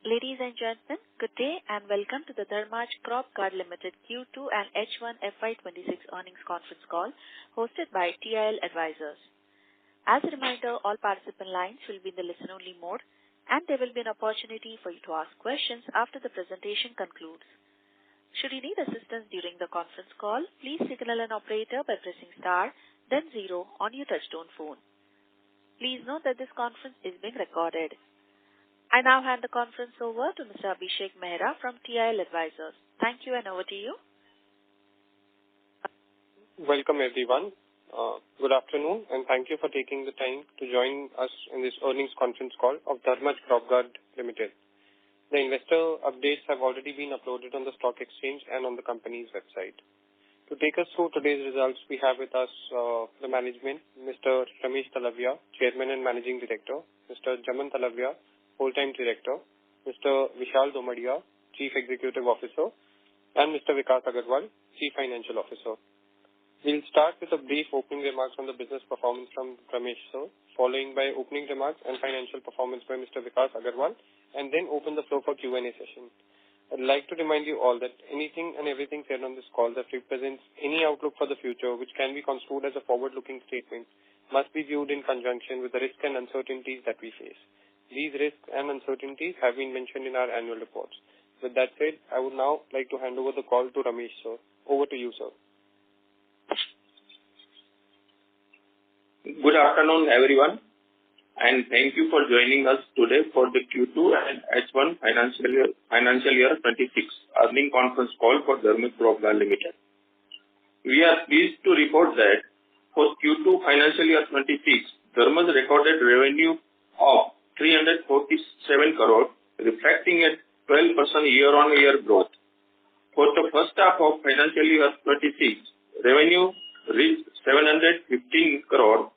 Ladies and gentlemen, good day and welcome to the Dharmaj Crop Guard Limited Q2 and H1 FY26 earnings conference call hosted by TIL Advisors. As a reminder, all participant lines will be in the listen-only mode, and there will be an opportunity for you to ask questions after the presentation concludes. Should you need assistance during the conference call, please signal an operator by pressing star, then 0 on your touchtone phone. Please note that this conference is being recorded. I now hand the conference over to Mr. Abhishek Mehra from TIL Advisors. Thank you, and over to you. Welcome everyone. Good afternoon, and thank you for taking the time to join us in this earnings conference call of Dharmaj Crop Guard Limited. The investor updates have already been uploaded on the stock exchange and on the company's website. To take us through today's results, we have with us the management, Mr. Ramesh Talavia, Chairman and Managing Director, Mr. Jaman Talavia, Full-Time Director, Mr. Vishal Domadia, Chief Executive Officer, and Mr. Vikas Agarwal, Chief Financial Officer. We'll start with a brief opening remarks on the business performance from Ramesh sir, following by opening remarks and financial performance by Mr. Vikas Agarwal, and then open the floor for Q&A session. I'd like to remind you all that anything and everything said on this call that represents any outlook for the future, which can be construed as a forward-looking statement, must be viewed in conjunction with the risks and uncertainties that we face. These risks and uncertainties have been mentioned in our annual reports. With that said, I would now like to hand over the call to Ramesh, sir. Over to you, sir. Good afternoon, everyone, and thank you for joining us today for the Q2 and H1 financial year 26 earnings conference call for Dharmaj Crop Guard Limited. We are pleased to report that for Q2 financial year 26, Dharmaj recorded revenue of 347 crore, reflecting a 12% year-on-year growth. For the first half of financial year 26, revenue reached 715 crore,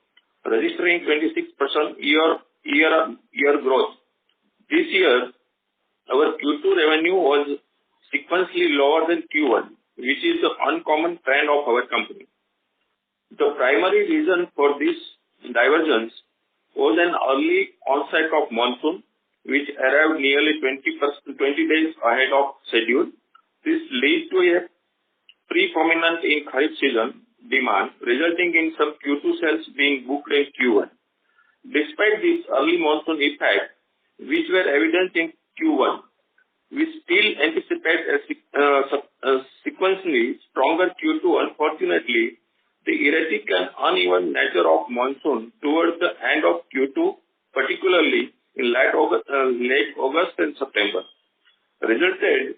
registering 26% year-on-year growth. This year, our Q2 revenue was sequentially lower than Q1, which is the uncommon trend of our company. The primary reason for this divergence was an early onset of monsoon, which arrived nearly 20 days ahead of schedule. This led to a predominant in Kharif season demand, resulting in some Q2 sales being booked in Q1. Despite this early monsoon effect, which were evident in Q1, we still anticipate a sequentially stronger Q2. Unfortunately, the erratic and uneven nature of monsoon towards the end of Q2, particularly in late August and September, resulted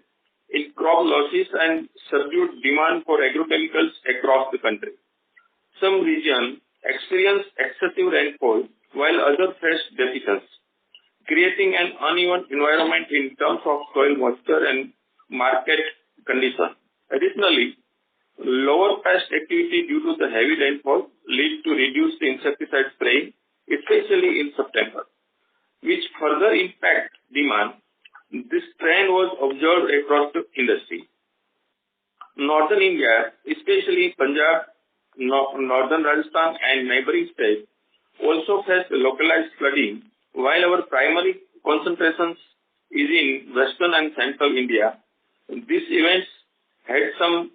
in crop losses and subdued demand for agrochemicals across the country. Some regions experienced excessive rainfall, while others faced deficits, creating an uneven environment in terms of soil moisture and market conditions. Additionally, lower pest activity due to the heavy rainfall led to reduced insecticide spraying, especially in September, which further impact demand. This trend was observed across the industry. Northern India, especially Punjab, Northern Rajasthan and neighboring states, also faced localized flooding, while our primary concentrations is in Western and Central India. These events had some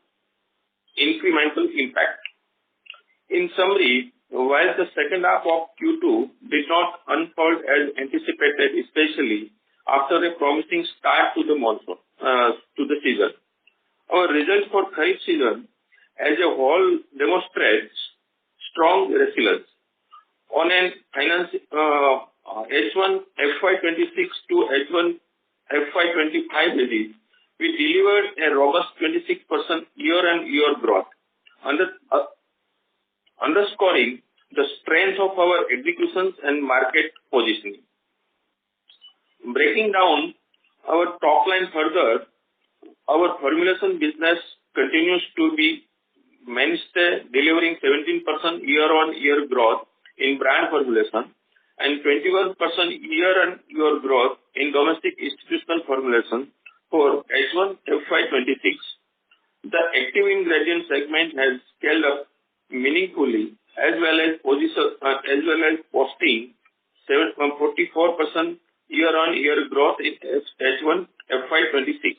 incremental impact. In summary, while the second half of Q2 did not unfold as anticipated, especially after a promising start to the monsoon, to the season, our results for Kharif season as a whole demonstrates strong resilience. On an H1 FY26 to H1 FY25 basis, we delivered a robust 26% year-on-year growth, underscoring the strength of our executions and market positioning. Breaking down our top line further, our formulation business continues to be mainstay, delivering 17% year-on-year growth in brand formulation and 21% year-on-year growth in domestic institutional formulation for H1 FY26. The active ingredient segment has scaled up meaningfully, as well as posting 44% year-on-year growth in H1 FY26.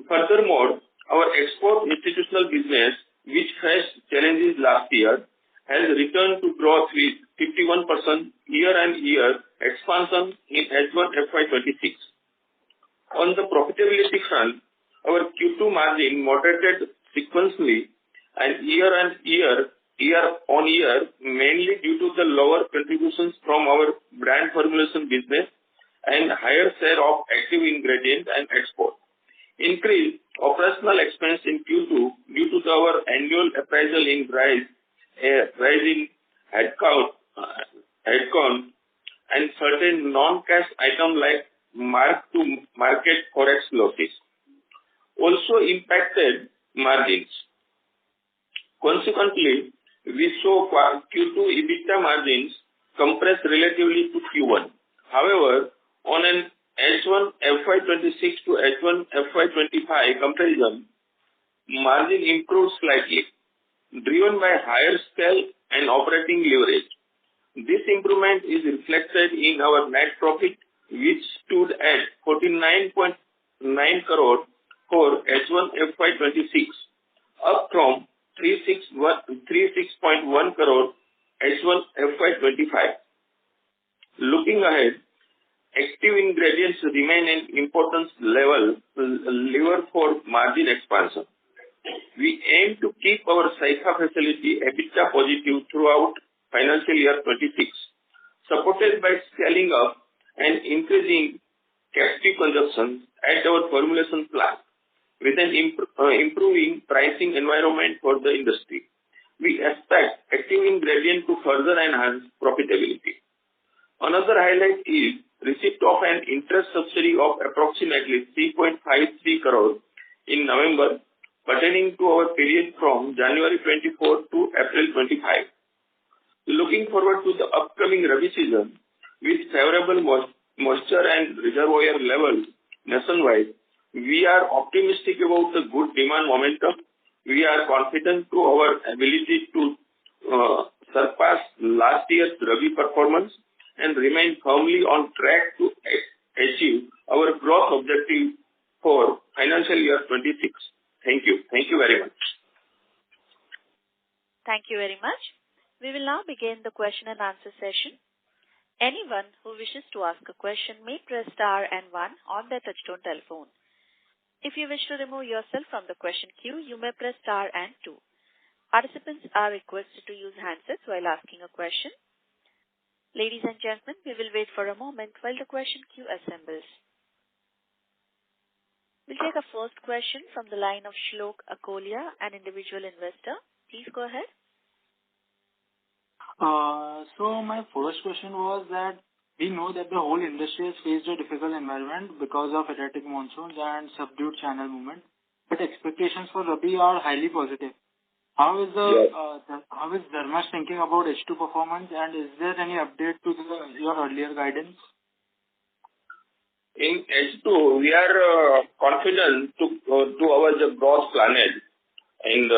Furthermore, our export institutional business, which faced challenges last year, has returned to growth with 51% year-on-year expansion in H1 FY26. On the profitability front, our Q2 margin moderated sequentially and year-on-year, mainly due to the lower contributions from our brand formulation business and higher share of active ingredient and export. Increased operational expense in Q2 due to our annual appraisal in rise in headcount and certain non-cash items like mark-to-market forex losses also impacted margins. Consequently, we saw Q2 EBITDA margins compress relatively to Q1. However, on an H1 FY26 to H1 FY25 comparison, margin improved slightly, driven by higher scale and operating leverage. This improvement is reflected in our net profit, which stood at 49.9 crore for H1 FY26, up from 36.1 crore H1 FY25. Looking ahead, active ingredients remain an important lever for margin expansion. We aim to keep our Saykha facility EBITDA positive throughout financial year 26, supported by scaling up and increasing capacity consumption at our formulation plant, with an improving pricing environment for the industry. We expect active ingredient to further enhance profitability. Another highlight is receipt of an interest subsidy of approximately 3.53 crore in November, pertaining to our period from January 24 to April 25. Looking forward to the upcoming Rabi season, with favorable moisture and reservoir levels nationwide, we are optimistic about the good demand momentum. We are confident to our ability to surpass last year's Rabi performance and remain firmly on track to achieve our growth objective for financial year 26. Thank you. Thank you very much. Thank you very much. We will now begin the question and answer session. Anyone who wishes to ask a question may press star and 1 on their touchtone telephone. If you wish to remove yourself from the question queue, you may press star and 2. Participants are requested to use handsets while asking a question. Ladies and gentlemen, we will wait for a moment while the question queue assembles. We'll take a first question from the line of Shlok Akolia, an individual investor. Please go ahead. So my first question was that we know that the whole industry has faced a difficult environment because of erratic monsoons and subdued channel movement, but expectations for Rabi are highly positive. How is Dharma's thinking about H2 performance, and is there any update to your earlier guidance? In H2, we are confident to our growth planned in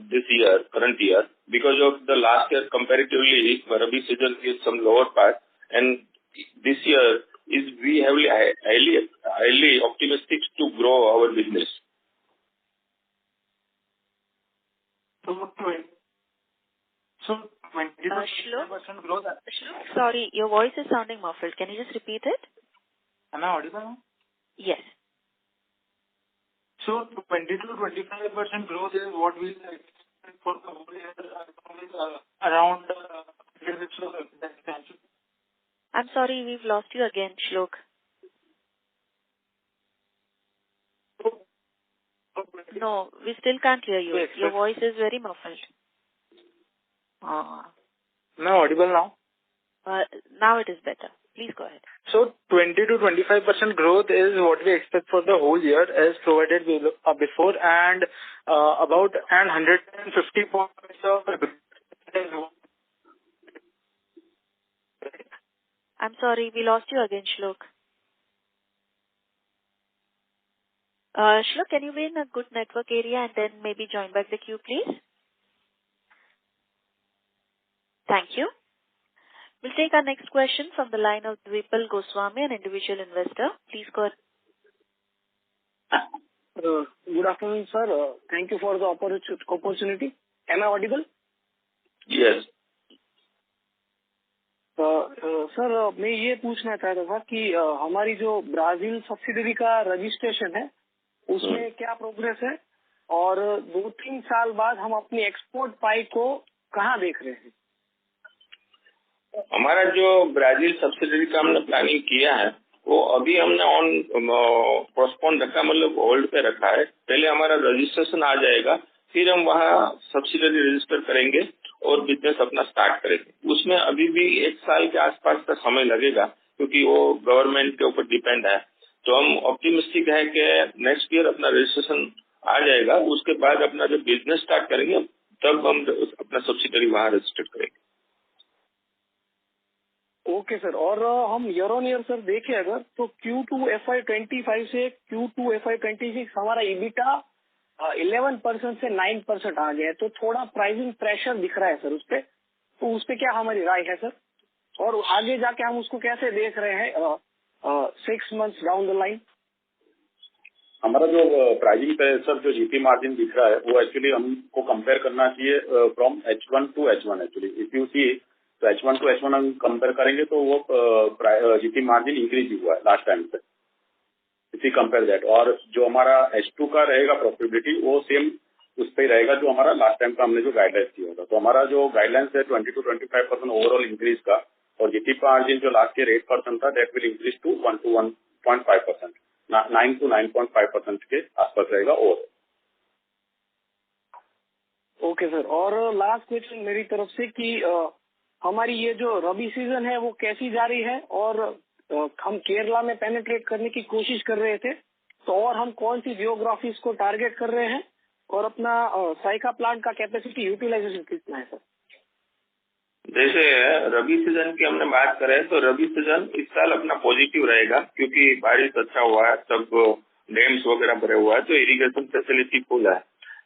this year, current year, because of the last year comparatively, Rabi season is some lower part, and this year we have highly optimistic to grow our business. So 20% growth. Sorry, your voice is sounding muffled. Can you just repeat it? Am I audible now? Yes. So 20 to 25% growth is what we expect for the whole year, around I'm sorry, we've lost you again, Shlok. No, we still can't hear you. Your voice is very muffled. Am I audible now? Now it is better. Please go ahead. So 20 to 25% growth is what we expect for the whole year as provided before, and about 150 points of... I'm sorry, we lost you again, Shlok. Shlok, can you be in a good network area and then maybe join back the queue, please? Thank you. We'll take our next question from the line of Dvipal Goswami, an individual investor. Please go ahead. Good afternoon, sir. Thank you for the opportunity. Am I audible? Yes. Sir मैं ये पूछना चाहता था कि हमारी जो Brazil subsidiary का registration है उसमें क्या प्रोग्रेस है और 2-3 साल बाद हम अपनी एक्सपोर्ट पाई को कहाँ देख रहे हैं? हमारा जो ब्राजील सब्सिडरी का हमने प्लानिंग किया है वो अभी हमने ऑन पोस्टपोन रखा, मतलब होल्ड पे रखा है। पहले हमारा रजिस्ट्रेशन आ जाएगा, फिर हम वहाँ सब्सिडरी रजिस्टर करेंगे और बिजनेस अपना स्टार्ट करेंगे। उसमें अभी भी 1 साल के आसपास का समय लगेगा क्योंकि वो गवर्नमेंट के ऊपर डिपेंड है। तो हम ऑप्टिमिस्टिक है कि नेक्स्ट ईयर अपना रजिस्ट्रेशन आ जाएगा, उसके बाद अपना जब बिजनेस स्टार्ट करेंगे तब हम अपना सब्सिडरी वहाँ रजिस्टर करेंगे। Okay sir. और हम ईयर ऑन ईयर सर देखें अगर तो Q2 FY25 से Q2 FY26 हमारा EBITDA 11% से 9% आ गया है, तो थोड़ा प्राइसिंग प्रेशर दिख रहा है सर उस पे। तो उस पे क्या हमारी राय है सर, और आगे जाके हम उसको कैसे देख रहे हैं 6 months डाउन द लाइन? हमारा जो प्राइसिंग प्रेशर जो जीपी मार्जिन दिख रहा है वो एक्चुअली हमको कंपेयर करना चाहिए from H1 to H1 actually. If you see तो H1 to H1 हम कंपेयर करेंगे तो वो जीपी मार्जिन इंक्रीज हुआ है लास्ट टाइम से, इफ यू कंपेयर दैट। और जो हमारा H2 का रहेगा प्रॉफिटेबिलिटी वो सेम उस पर ही रहेगा जो हमारा लास्ट टाइम का हमने जो गाइडलाइंस किया होगा। तो हमारा जो गाइडलाइंस है 20 to 25% ओवरऑल इंक्रीज का, और जीपी मार्जिन जो लास्ट ईयर 8% था that will increase to 1 to 1.5%, 9 to 9.5% के आसपास रहेगा। और ओके सर। और लास्ट क्वेश्चन मेरी तरफ से कि हमारी ये जो रबी सीजन है वो कैसी जा रही है, और हम केरला में पेनिट्रेट करने की कोशिश कर रहे थे, तो और हम कौन सी जियोग्राफीज को टारगेट कर रहे हैं, और अपना साइका प्लांट का कैपेसिटी यूटिलाइजेशन कितना है सर? जैसे रबी सीजन की हमने बात करें तो रबी सीजन इस साल अपना पॉजिटिव रहेगा क्योंकि बारिश अच्छा हुआ है, सब डैम्स वगैरह भरे हुआ है, तो इरिगेशन फैसिलिटी फुल है।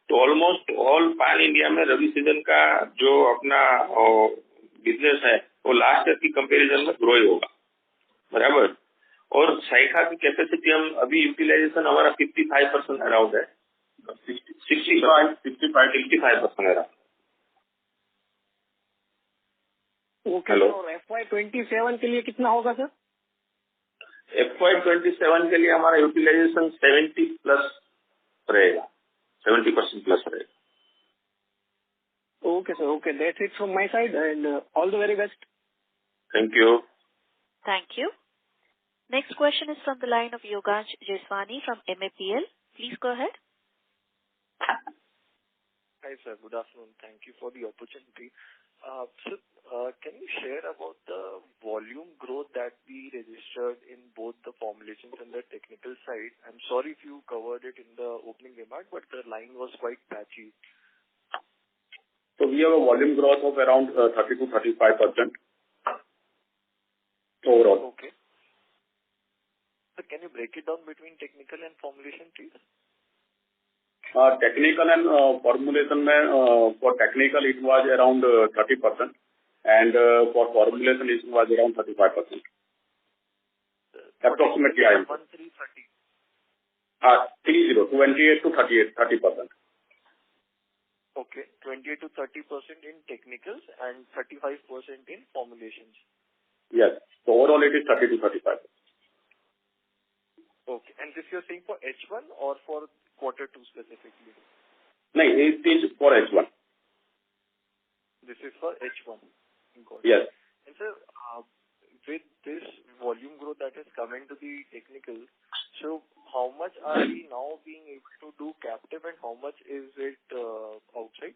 तो ऑलमोस्ट ऑल पान इंडिया में रबी सीजन का जो अपना बिजनेस है वो लास्ट ईयर की कंपैरिजन में ग्रो ही होगा, बराबर। और साइका की कैपेसिटी हम अभी यूटिलाइजेशन हमारा 55% अराउंड है, 65% अराउंड। Okay sir. और FY27 के लिए कितना होगा सर? FY27 के लिए हमारा यूटिलाइजेशन 70+ रहेगा, 70% प्लस रहेगा। Okay sir, okay, that's it from my side and all the very best. Thank you. Thank you. Next question is from the line of Yogansh Jeswani from MAPL. Please go ahead. Hi sir, good afternoon. Thank you for the opportunity. Sir, can you share about the volume growth that we registered in both the formulations and the technical side? I'm sorry if you covered it in the opening remark, but the line was quite patchy. So we have a volume growth of around 30 to 35% overall. Okay. So can you break it down between technical and formulation, please? Technical and formulation में for technical it was around 30% and for formulation it was around 35%. Approximately I am. 1330. 28 to 30%. Okay, 28 to 30% in technicals and 35% in formulations. Yes. So overall it is 30 to 35%. Okay, and this you're saying for H1 or for Q2 specifically? No, it is for H1. This is for H1. Got it. Yes. And sir, with this volume growth that is coming to the technical, so how much are we now being able to do captive and how much is it outside?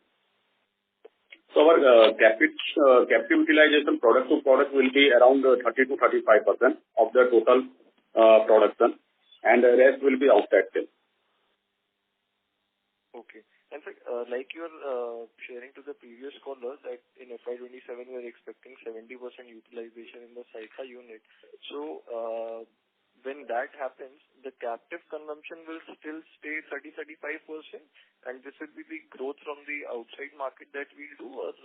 So our captive utilization product to product will be around 30 to 35% of the total production, and the rest will be outside sale. Okay. And sir, like you're sharing to the previous caller that in FY27 we are expecting 70% utilization in the Saika unit. So when that happens, the captive consumption will still stay 30-35%, and this will be the growth from the outside market that we'll do, or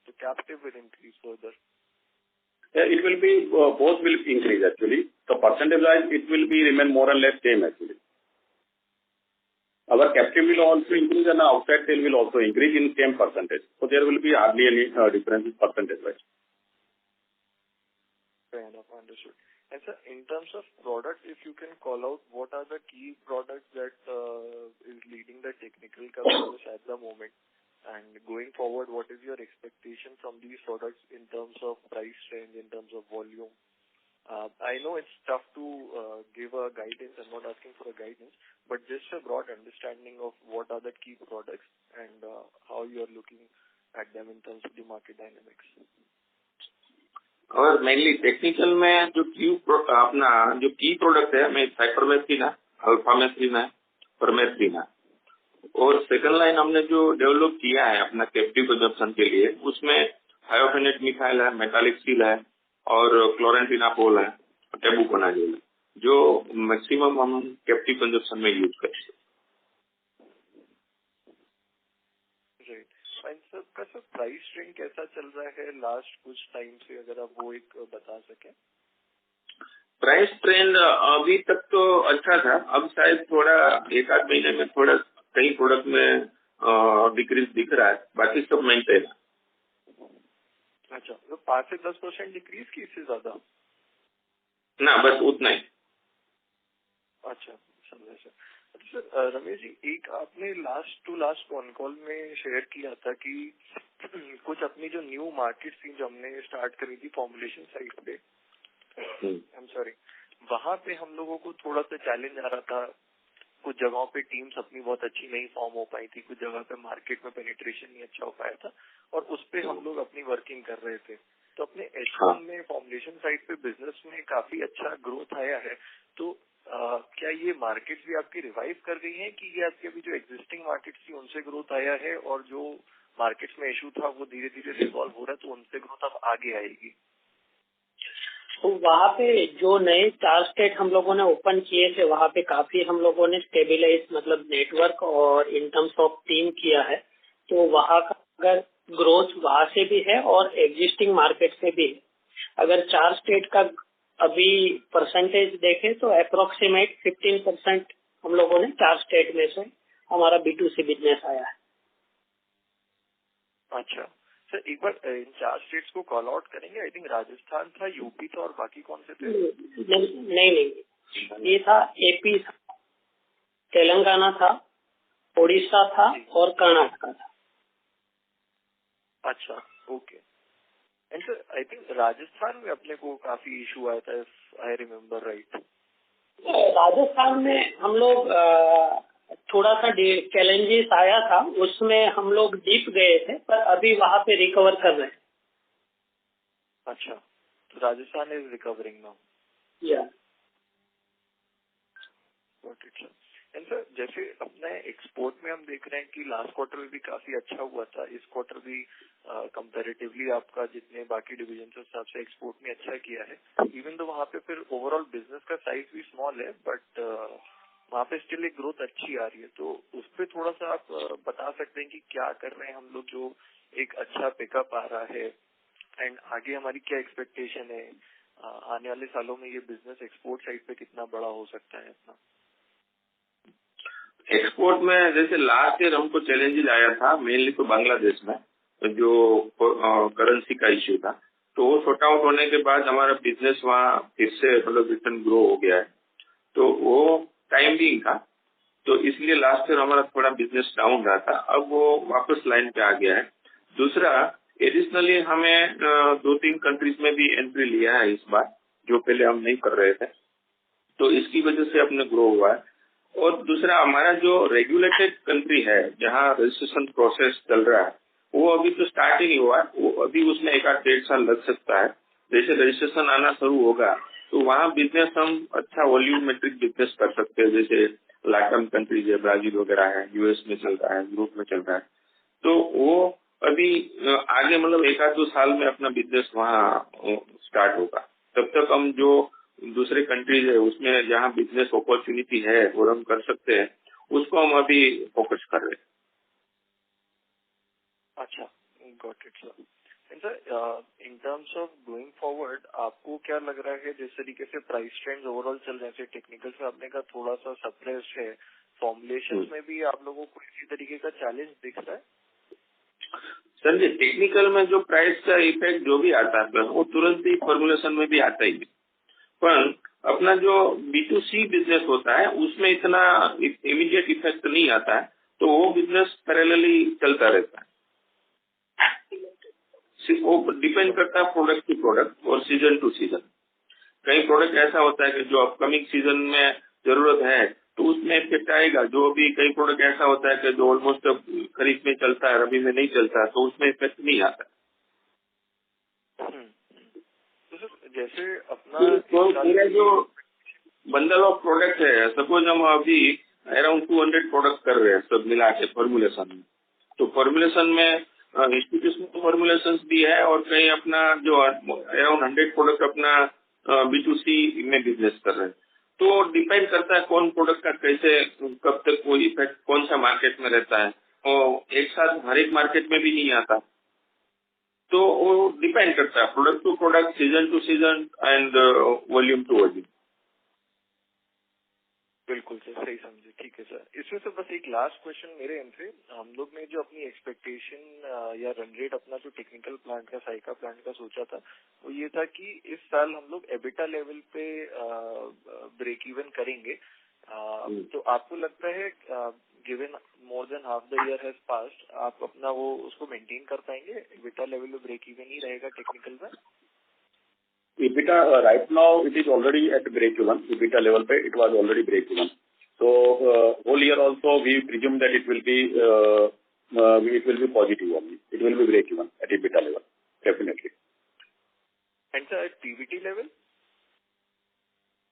the captive will increase further? it will be both will increase actually. So percentage wise, it will be remain more or less same actually. Our captive will also increase and outside sale will also increase in same percentage. So there will be hardly any difference in percentage wise. Fair enough, understood. And sir, in terms of products, if you can call out what are the key products that is leading the technical customers at the moment, and going forward, what is your expectation from these products in terms of price range, in terms of volume? I know it's tough to give a guidance. I'm not asking for a guidance, but just a broad understanding of what are the key products and how you're looking at them in terms of the market dynamics. और mainly technical में जो की product है, मैं cypermethrin है, अल्फामेथ्रिन है, permethrin है, और सेकंड लाइन हमने जो डेवलप किया है अपना कैप्टिव कंजम्पशन के लिए, उसमें थायोफेनेट मिथाइल है, मेटालिक सील है और क्लोरेंटिनापोल है, टेबुकोनाजोल है, जो मैक्सिमम हम कैप्टिव कंजम्पशन में यूज करते हैं। सबका सब प्राइस रेंज कैसा चल रहा है लास्ट कुछ टाइम से, अगर आप वो एक बता सकें? प्राइस ट्रेंड अभी तक तो अच्छा था, अब शायद थोड़ा एक आध महीने में थोड़ा कई प्रोडक्ट में डिक्रीज दिख रहा है, बाकी सब मेंटेन है। अच्छा, तो 5 से 10% डिक्रीज की इससे ज्यादा? ना, बस उतना ही। अच्छा, समझा सर। सर रमेश जी, एक आपने लास्ट कॉन कॉल में शेयर किया था कि कुछ अपनी जो न्यू मार्केट थी जो हमने स्टार्ट करी थी फॉर्मुलेशन साइड पे, आई एम सॉरी, वहां पे हम लोगों को थोड़ा सा चैलेंज आ रहा था। कुछ जगहों पे टीम्स अपनी बहुत अच्छी नहीं फॉर्म हो पाई थी, कुछ जगह पे मार्केट में पेनिट्रेशन नहीं अच्छा हो पाया था, और उस पे हम लोग अपनी वर्किंग कर रहे थे। तो अपने H1 में फॉर्मुलेशन साइड पे बिजनेस में काफी अच्छा ग्रोथ आया है। तो क्या ये मार्केट भी आपकी रिवाइव कर गई है कि ये आपके अभी जो एग्जिस्टिंग मार्केट्स थी उनसे ग्रोथ आया है, और जो मार्केट्स में इशू था वो धीरे धीरे रिजॉल्व हो रहा है, तो उनसे ग्रोथ अब आगे आएगी? तो वहाँ पे जो नए 4 स्टेट हम लोगों ने ओपन किए थे, वहाँ पे काफी हम लोगों ने स्टेबिलाइज मतलब नेटवर्क और इन टर्म्स ऑफ टीम किया है। तो वहाँ का अगर ग्रोथ वहाँ से भी है और एग्जिस्टिंग मार्केट से भी है। अगर 4 स्टेट का अभी परसेंटेज देखें तो अप्रोक्सीमेट 15% हम लोगों ने 4 स्टेट में से हमारा B2C बिजनेस आया है। अच्छा सर, एक बार इन 4 स्टेट्स को कॉल आउट करेंगे? आई थिंक राजस्थान था, यूपी था, और बाकी कौन से थे? नहीं, ये था AP था, तेलंगाना था, ओडिशा था और कर्नाटका था। अच्छा, okay. And sir I think Rajasthan में अपने को काफी इशू आया था, if I remember right. Rajasthan में हम लोग थोड़ा सा चैलेंजेस आया था, उसमें हम लोग डीप गए थे, पर अभी वहाँ पे रिकवर कर रहे हैं। अच्छा, तो राजस्थान इज रिकवरिंग नाउ। या got it sir. And sir जैसे अपने एक्सपोर्ट में हम देख रहे हैं कि लास्ट क्वार्टर में भी काफी अच्छा हुआ था, इस क्वार्टर भी कंपैरेटिवली आपका जितने बाकी डिवीजन के हिसाब से एक्सपोर्ट में अच्छा किया है। इवन तो वहाँ पे फिर ओवरऑल बिजनेस का साइज भी स्मॉल है, बट वहाँ पे स्टिल एक ग्रोथ अच्छी आ रही है। तो उस पर थोड़ा सा आप बता सकते हैं कि क्या कर रहे हैं हम लोग जो एक अच्छा पिकअप आ रहा है, एंड आगे हमारी क्या एक्सपेक्टेशन है, आने वाले सालों में ये बिजनेस एक्सपोर्ट साइड पे कितना बड़ा हो सकता है अपना? एक्सपोर्ट में जैसे लास्ट ईयर हमको चैलेंजेस आया था, मेनली तो बांग्लादेश में जो करेंसी का इश्यू था, तो वो सॉर्ट आउट होने के बाद हमारा बिजनेस वहाँ फिर से मतलब रिटर्न ग्रो हो गया है। तो वो टाइम बिंग था, तो इसलिए लास्ट ईयर हमारा थोड़ा बिजनेस डाउन रहा था, अब वो वापस लाइन पे आ गया है। दूसरा, एडिशनली हमें 2-3 कंट्रीज में भी एंट्री लिया है इस बार, जो पहले हम नहीं कर रहे थे, तो इसकी वजह से अपने ग्रो हुआ है। और दूसरा, हमारा जो रेगुलेटेड कंट्री है जहाँ रजिस्ट्रेशन प्रोसेस चल रहा है, वो अभी तो स्टार्टिंग ही हुआ है, वो अभी उसमें 1-1.5 साल लग सकता है। जैसे रजिस्ट्रेशन आना शुरू होगा तो वहाँ बिजनेस हम अच्छा वॉल्यूमेट्रिक बिजनेस कर सकते हैं, जैसे लैटिन कंट्रीज है, ब्राजील वगैरह है, यूएस में चल रहा है, यूरोप में चल रहा है। तो वो अभी आगे मतलब 1-2 साल में अपना बिजनेस वहाँ स्टार्ट होगा। तब तक हम जो दूसरे कंट्रीज है उसमें जहाँ बिजनेस अपॉर्चुनिटी है और हम कर सकते हैं, उसको हम अभी फोकस कर रहे हैं। अच्छा, got it sir. And sir in terms of going forward आपको क्या लग रहा है जिस तरीके से प्राइस ट्रेंड्स ओवरऑल चल रहे हैं, टेक्निकल से आपने कहा थोड़ा सा सप्रेस्ड है, फॉर्मुलेशन में भी आप लोगों को इसी तरीके का चैलेंज दिख रहा है? सर जी टेक्निकल में जो प्राइस का इफेक्ट जो भी आता है वो तुरंत ही फॉर्मुलेशन में भी आता ही है, पर अपना जो B2C बिजनेस होता है उसमें इतना इमीडिएट इफेक्ट नहीं आता है, तो वो बिजनेस पैरेलली चलता रहता है। वो डिपेंड करता है प्रोडक्ट टू प्रोडक्ट और सीजन टू सीजन। कई प्रोडक्ट ऐसा होता है कि जो अपकमिंग सीजन में जरूरत है तो उसमें इफेक्ट आएगा, जो भी कई प्रोडक्ट ऐसा होता है कि जो ऑलमोस्ट खरीफ में चलता है, रबी में नहीं चलता, तो उसमें इफेक्ट नहीं आता। तो सर जैसे अपना पूरा जो बंडल ऑफ प्रोडक्ट है, सपोज हम अभी अराउंड 200 प्रोडक्ट कर रहे हैं सब मिला के फॉर्मुलेशन में, तो फॉर्मुलेशन में इंस्टीट्यूशनल फॉर्मुलेशन भी है और कई अपना जो अराउंड 100 प्रोडक्ट अपना B2C में बिजनेस कर रहे हैं। तो डिपेंड करता है कौन प्रोडक्ट का कैसे कब तक कोई इफेक्ट कौन सा मार्केट में रहता है, और एक साथ हर एक मार्केट में भी नहीं आता, तो वो डिपेंड करता है product to product, season to season and volume to volume. बिल्कुल सर, सही समझे, ठीक है सर। इसमें से बस एक लास्ट क्वेश्चन मेरे एंड से, हम लोग ने जो अपनी एक्सपेक्टेशन या रन रेट अपना जो टेक्निकल प्लांट का साइका प्लांट का सोचा था वो ये था कि इस साल हम लोग एबिटा लेवल पे ब्रेक इवन करेंगे। तो आपको लगता है given more than half the year has passed आप अपना वो उसको मेंटेन कर पाएंगे? एबिटा लेवल पे ब्रेक इवन ही रहेगा टेक्निकल में? EBITDA right now it is already at break even. EBITDA level पे it was already break even. So whole year also we presume that it will be positive only. It will be break even at EBITDA level definitely. And sir at PBT level?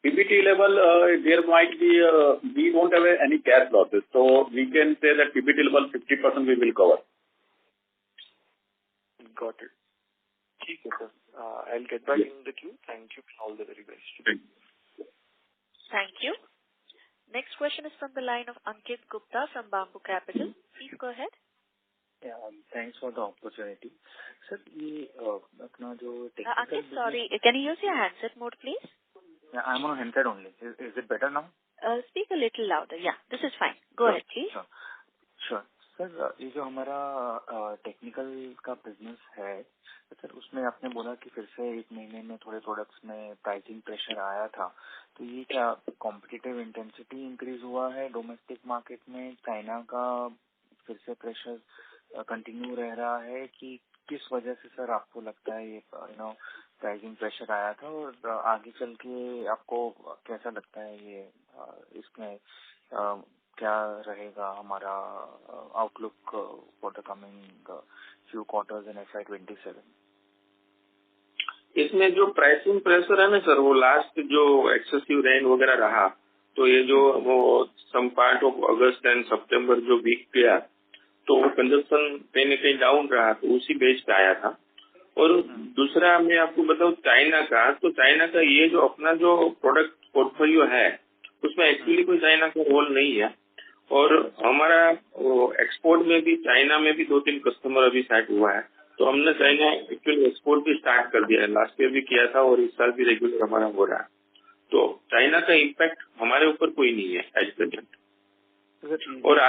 PBT level there might be we don't have any cash losses, so we can say that PBT level 50% we will cover. Got it. ठीक है sir, I'll get back in the queue. Thank you. All the very best. Thank you. Next question is from the line of Ankit Gupta from Bamboo Capital. Please go ahead. Yeah, thanks for the opportunity. Sir, ये अपना जो Ankit, sorry, can you use your handset mode, please? Yeah, I'm on handset only. Is it better now? Speak a little louder. Yeah, this is fine. Go ahead, please. Sure. Sir ये जो हमारा technical का business है sir, उसमें आपने बोला कि फिर से एक महीने में थोड़े प्रोडक्ट्स में प्राइसिंग प्रेशर आया था, तो ये क्या कॉम्पिटिटिव इंटेंसिटी इंक्रीज हुआ है डोमेस्टिक मार्केट में? चाइना का फिर से प्रेशर कंटिन्यू रह रहा है कि किस वजह से सर आपको लगता है ये प्राइसिंग प्रेशर आया था, और आगे चल के आपको कैसा लगता है ये इसमें क्या रहेगा हमारा outlook for the coming few quarters in FY27? इसमें जो प्राइसिंग प्रेशर है ना सर, वो लास्ट जो एक्सेसिव रेन वगैरह रहा, तो ये जो वो some part of August and September जो वीक गया, तो वो कंजप्शन कहीं न कहीं डाउन रहा, तो उसी बेस पे आया था। और दूसरा मैं आपको बताऊं चाइना का, तो चाइना का ये जो अपना जो प्रोडक्ट पोर्टफोलियो है उसमें एक्चुअली कोई चाइना का रोल नहीं है, और हमारा एक्सपोर्ट में भी चाइना में भी 2-3 कस्टमर अभी सेट हुआ है, तो हमने चाइना एक्चुअली एक्सपोर्ट भी स्टार्ट कर दिया है, लास्ट ईयर भी किया था और इस साल भी रेगुलर हमारा हो रहा है। तो चाइना का इम्पैक्ट हमारे ऊपर कोई नहीं है एज प्रेजेंट। और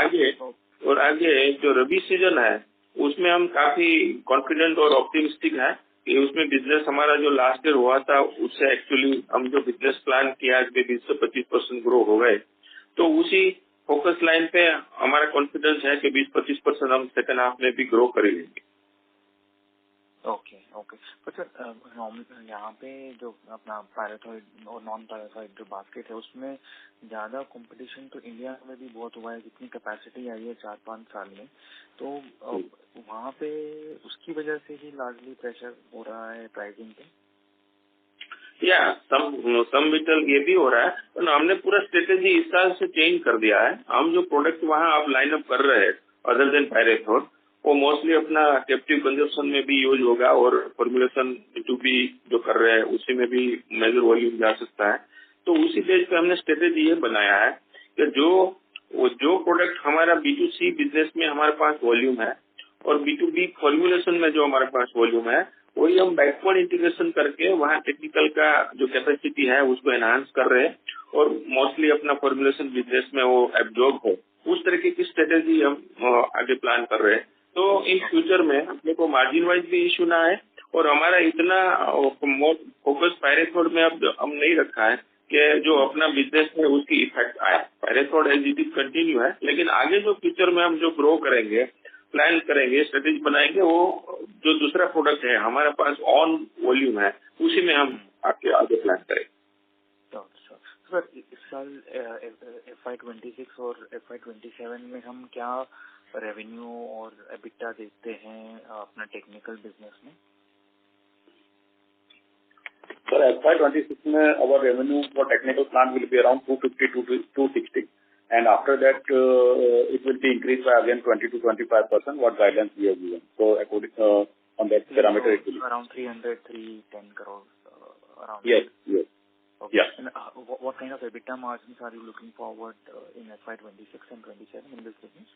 आगे जो रबी सीजन है उसमें हम काफी कॉन्फिडेंट और ऑप्टिमिस्टिक है कि उसमें बिजनेस हमारा जो लास्ट ईयर हुआ था उससे एक्चुअली हम जो बिजनेस प्लान किया 20 से 25% ग्रो हो गए, तो उसी फोकस लाइन पे हमारा कॉन्फिडेंस है कि 20-25% हम सेकंड हाफ में भी ग्रो कर लेंगे। ओके। तो सर यहाँ पे जो अपना पैराथॉइड और नॉन पैराथॉइड जो बास्केट है उसमें ज्यादा कंपटीशन तो इंडिया में भी बहुत हुआ है, जितनी कैपेसिटी आई है 4-5 साल में, तो वहाँ पे उसकी वजह से ही लार्जली प्रेशर हो रहा है प्राइसिंग पे? या सम विटल ये भी हो रहा है, पर हमने पूरा स्ट्रेटेजी इस साल से चेंज कर दिया है। हम जो प्रोडक्ट वहाँ आप लाइनअप कर रहे हैं अदर देन पैराथॉइड, वो मोस्टली अपना कैप्टिव कंजप्शन में भी यूज होगा, और फॉर्मुलेशन B2B जो कर रहे हैं उसी में भी मेजर वॉल्यूम जा सकता है। तो उसी बेस पे हमने स्ट्रेटेजी ये बनाया है कि जो प्रोडक्ट हमारा B2C बिजनेस में हमारे पास वॉल्यूम है और B2B फॉर्मुलेशन में जो हमारे पास वॉल्यूम है वही हम बैकवर्ड इंटीग्रेशन करके वहाँ टेक्निकल का जो कैपेसिटी है उसको एनहांस कर रहे हैं और मोस्टली अपना फॉर्मुलेशन बिजनेस में वो एब्जॉर्ब हो, उस तरीके की स्ट्रेटेजी हम आगे प्लान कर रहे हैं। तो इन फ्यूचर में अपने को मार्जिन वाइज भी इशू ना है और हमारा इतना फोकस पायरेथ्रोड में अब हम नहीं रखा है कि जो अपना बिजनेस है उसकी इफेक्ट आए। पायरेथ्रोड एज इट इज कंटिन्यू है, लेकिन आगे जो फ्यूचर में हम जो ग्रो करेंगे, प्लान करेंगे, स्ट्रेटेजी बनाएंगे, वो जो दूसरा प्रोडक्ट है हमारे पास ऑन वॉल्यूम है उसी में हम आगे प्लान करेंगे। सर इस साल FY26 और FY27 में हम क्या रेवेन्यू और एबिटा देखते हैं अपना टेक्निकल बिजनेस में? सर FY26 में our revenue for technical plant will be around 250 to 260, and after that it will be increased by again 20 to 25% what guidelines we have given. So according on that parameter it will be around 310 crores around. Yes. Okay. Yeah. And what kind of EBITDA margins are you looking forward in FY26 and 27 in this business?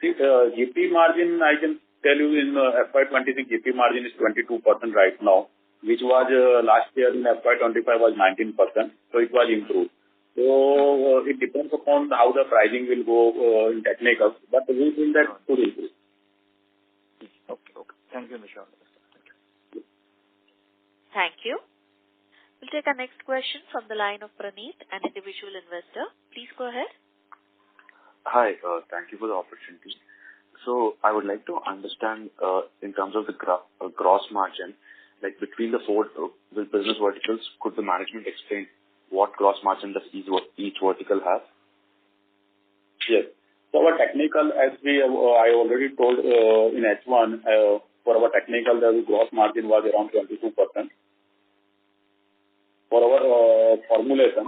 See, GP margin, I can tell you in FY26 GP margin is 22% right now, which was last year in FY25 was 19%, so it was improved. So it depends upon how the pricing will go in technicals, but we think that could improve. Okay. Thank you, Mr. Thank you. We'll take our next question from the line of Praneeth, an individual investor. Please go ahead. Hi, thank you for the opportunity. So I would like to understand in terms of the gross margin, like between the four the business verticals, could the management explain what gross margin does each vertical have? Yes. So our technical, as I already told in H1, for our technical, the gross margin was around 22%. For our formulation,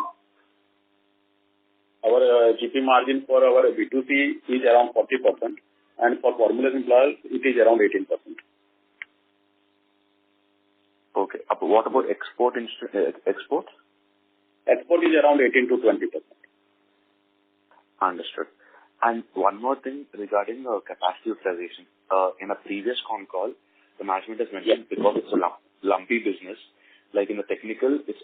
our GP margin for our B2C is around 40%, and for formulation plus, it is around 18%. Okay. What about export? Export is around 18 to 20%. Understood. And one more thing regarding capacity utilization. In a previous con call, the management has mentioned because it's a lumpy business, like in the technical, it's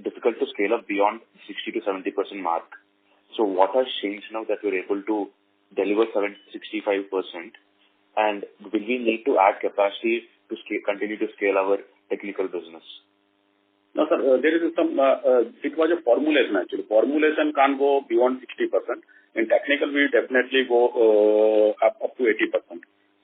difficult to scale up beyond 60 to 70% mark. So what has changed now that we're able to deliver 65%? And will we need to add capacity to continue to scale our technical business? No, sir. There is some. It was a formulation actually. Formulation can't go beyond 60%. In technical, we definitely go up to 80%.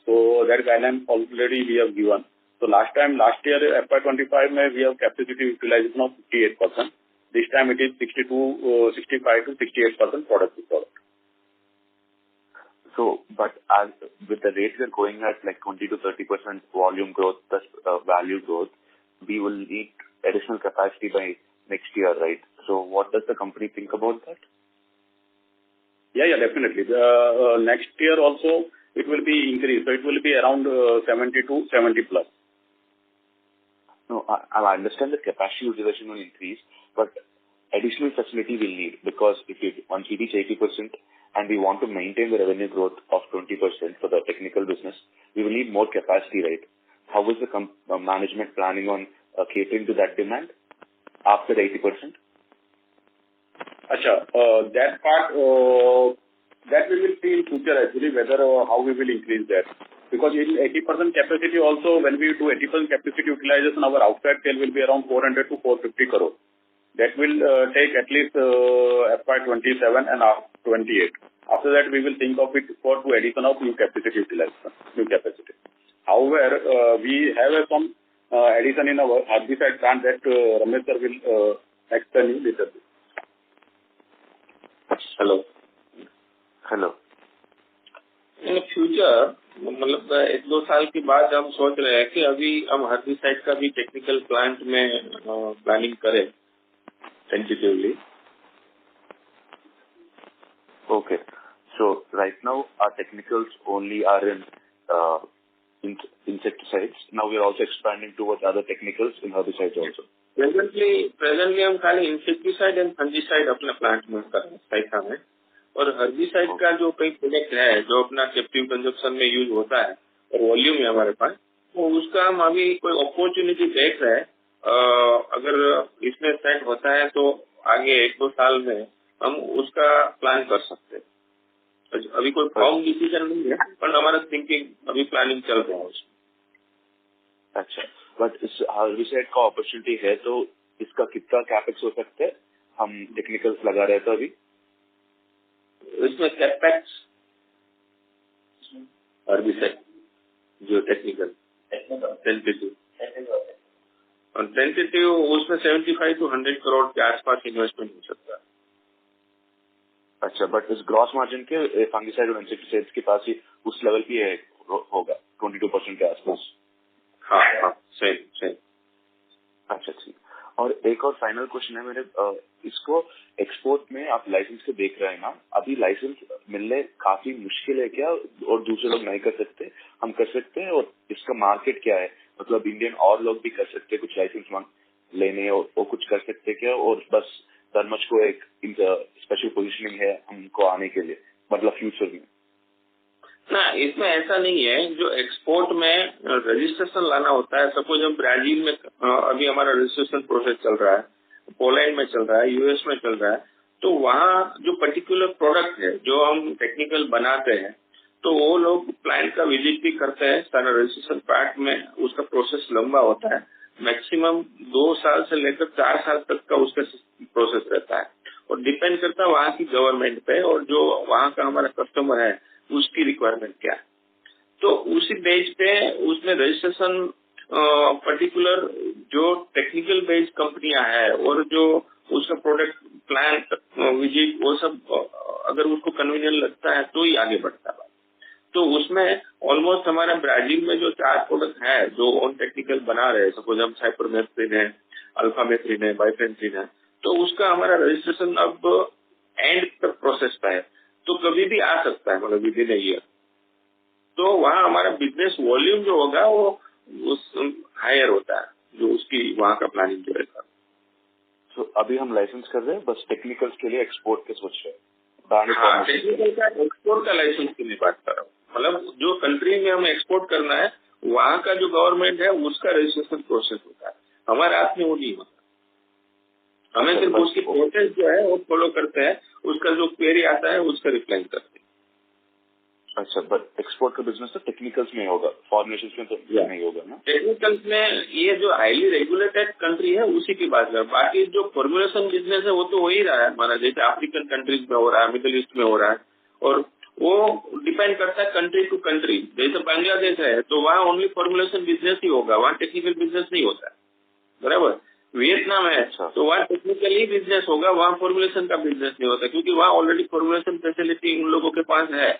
So that guideline already we have given. So last year FY25 we have capacity utilization of 58%. This time it is 65 to 68% product to product. So, but as with the rates we're going at like 20 to 30% volume growth plus value growth, we will need additional capacity by next year, right? So what does the company think about that? Yeah, definitely. The next year also it will be increased. So it will be around 70 to 70 plus. No, I understand that capacity utilization will increase, but additional facility will need, because once we reach 80% and we want to maintain the revenue growth of 20% for the technical business, we will need more capacity, right? How is the management planning on catering to that demand after 80%? That part, that we will see in future actually, whether how we will increase that. Because in 80% capacity also, when we do 80% capacity utilization, our outside sale will be around 400 to 450 crore. That will take at least FY27 and 28. After that, we will think of it for addition of new capacity utilization, new capacity. However, we have some addition in our herbicide plant that Ramesh sir will explain you later. Hello. In the future, मतलब 1-2 साल के बाद हम सोच रहे हैं कि अभी हम हर्बिसाइड का भी टेक्निकल प्लांट में प्लानिंग करें tentatively. Okay. So right now our technicals only are in insecticides. Now we are also expanding towards other technicals in herbicides also. Presently हम खाली इंसेक्टिसाइड एंड फंजीसाइड अपने प्लांट में कर रहे हैं साइका में, और हर्बिसाइड का जो कई प्रोडक्ट है जो अपना कैप्टिव कंजप्शन में यूज होता है और वॉल्यूम है हमारे पास, तो उसका हम अभी कोई अपॉर्चुनिटी देख रहे हैं। अगर इसमें सेट होता है तो आगे 1-2 साल में हम उसका प्लान कर सकते हैं। अभी कोई फॉर्म डिसीजन नहीं है, पर हमारा थिंकिंग अभी प्लानिंग चल रहा है उसमें। अच्छा, बट इस हार्विसेट का अपॉर्चुनिटी है तो इसका कितना कैपेक्स हो सकता है? हम टेक्निकल्स लगा रहे थे अभी इसमें कैपेक्स हार्विसेट जो टेक्निकल टेंटेटिव उसमें 75 to 100 करोड़ के आसपास इन्वेस्टमेंट हो सकता है। अच्छा, बट इस ग्रॉस मार्जिन के फंगिसाइड और इंसेक्टिसाइड्स के पास ही उस लेवल की होगा 22% के आसपास। हाँ, सही। अच्छा, ठीक। और एक और फाइनल क्वेश्चन है मेरे, इसको एक्सपोर्ट में आप लाइसेंस से देख रहे हैं ना, अभी लाइसेंस मिलने काफी मुश्किल है क्या? और दूसरे लोग नहीं कर सकते, हम कर सकते हैं? और इसका मार्केट क्या है? मतलब इंडियन और लोग भी कर सकते हैं कुछ लाइसेंस लेने और कुछ कर सकते क्या? और बस धर्मज को एक स्पेशल पोजीशनिंग है हमको आने के लिए, मतलब फ्यूचर में? ना, इसमें ऐसा नहीं है। जो एक्सपोर्ट में रजिस्ट्रेशन लाना होता है, सपोज हम ब्राजील में अभी हमारा रजिस्ट्रेशन प्रोसेस चल रहा है, पोलैंड में चल रहा है, यूएस में चल रहा है, तो वहाँ जो पर्टिकुलर प्रोडक्ट है जो हम टेक्निकल बनाते हैं, तो वो लोग प्लांट का विजिट भी करते हैं। सारा रजिस्ट्रेशन पार्ट में उसका प्रोसेस लंबा होता है, मैक्सिमम 2 साल से लेकर 4 साल तक का उसका प्रोसेस रहता है, और डिपेंड करता है वहाँ की गवर्नमेंट पे और जो वहाँ का हमारा कस्टमर है उसकी रिक्वायरमेंट क्या है। तो उसी बेस पे उसमें रजिस्ट्रेशन पर्टिकुलर जो टेक्निकल बेस्ड कंपनियां है और जो उसका प्रोडक्ट प्लांट विजिट वो सब अगर उसको कन्वीनियंट लगता है तो ही आगे बढ़ता है। तो उसमें ऑलमोस्ट हमारा ब्राजील में जो 4 प्रोडक्ट है जो ऑन टेक्निकल बना रहे हैं, सपोज हम साइपरमेथ्रिन है, अल्फामेथ्रिन है, बाइफेंथ्रिन है, तो उसका हमारा रजिस्ट्रेशन अब एंड तक प्रोसेस पे है, तो कभी भी आ सकता है, मतलब विद इन ईयर। तो वहाँ हमारा बिजनेस वॉल्यूम जो होगा वो उस हायर होता है, जो उसकी वहाँ का प्लानिंग जो रहता है। तो अभी हम लाइसेंस कर रहे हैं, बस टेक्निकल्स के लिए एक्सपोर्ट के सोच रहे हैं। हाँ, टेक्निकल का एक्सपोर्ट का लाइसेंस की नहीं बात कर रहा हूँ, मतलब जो कंट्री में हमें एक्सपोर्ट करना है वहाँ का जो गवर्नमेंट है उसका रजिस्ट्रेशन प्रोसेस होता है, हमारे हाथ में वो नहीं होता। हमें सिर्फ उसकी प्रोसेस जो है वो फॉलो करते हैं, उसका जो क्वेरी आता है उसका रिप्लाई करते हैं। अच्छा, बट एक्सपोर्ट का बिजनेस तो टेक्निकल्स में होगा, फॉर्मुलेशंस में तो नहीं होगा ना? टेक्निकल्स में ये जो हाईली रेगुलेटेड कंट्री है उसी की बात कर, बाकी जो फॉर्मुलेशन बिजनेस है वो तो हो ही रहा है हमारा, जैसे अफ्रीकन कंट्रीज में हो रहा है, मिडिल ईस्ट में हो रहा है, और वो डिपेंड करता है कंट्री टू कंट्री। जैसे बांग्लादेश है तो वहाँ ओनली फॉर्मुलेशन बिजनेस ही होगा, वहाँ टेक्निकल बिजनेस नहीं होता है, बराबर। वियतनाम है तो वहाँ टेक्निकली बिजनेस होगा, वहाँ फॉर्मुलेशन का बिजनेस नहीं होता, क्योंकि वहाँ ऑलरेडी फॉर्मुलेशन फैसिलिटी उन लोगों के पास है,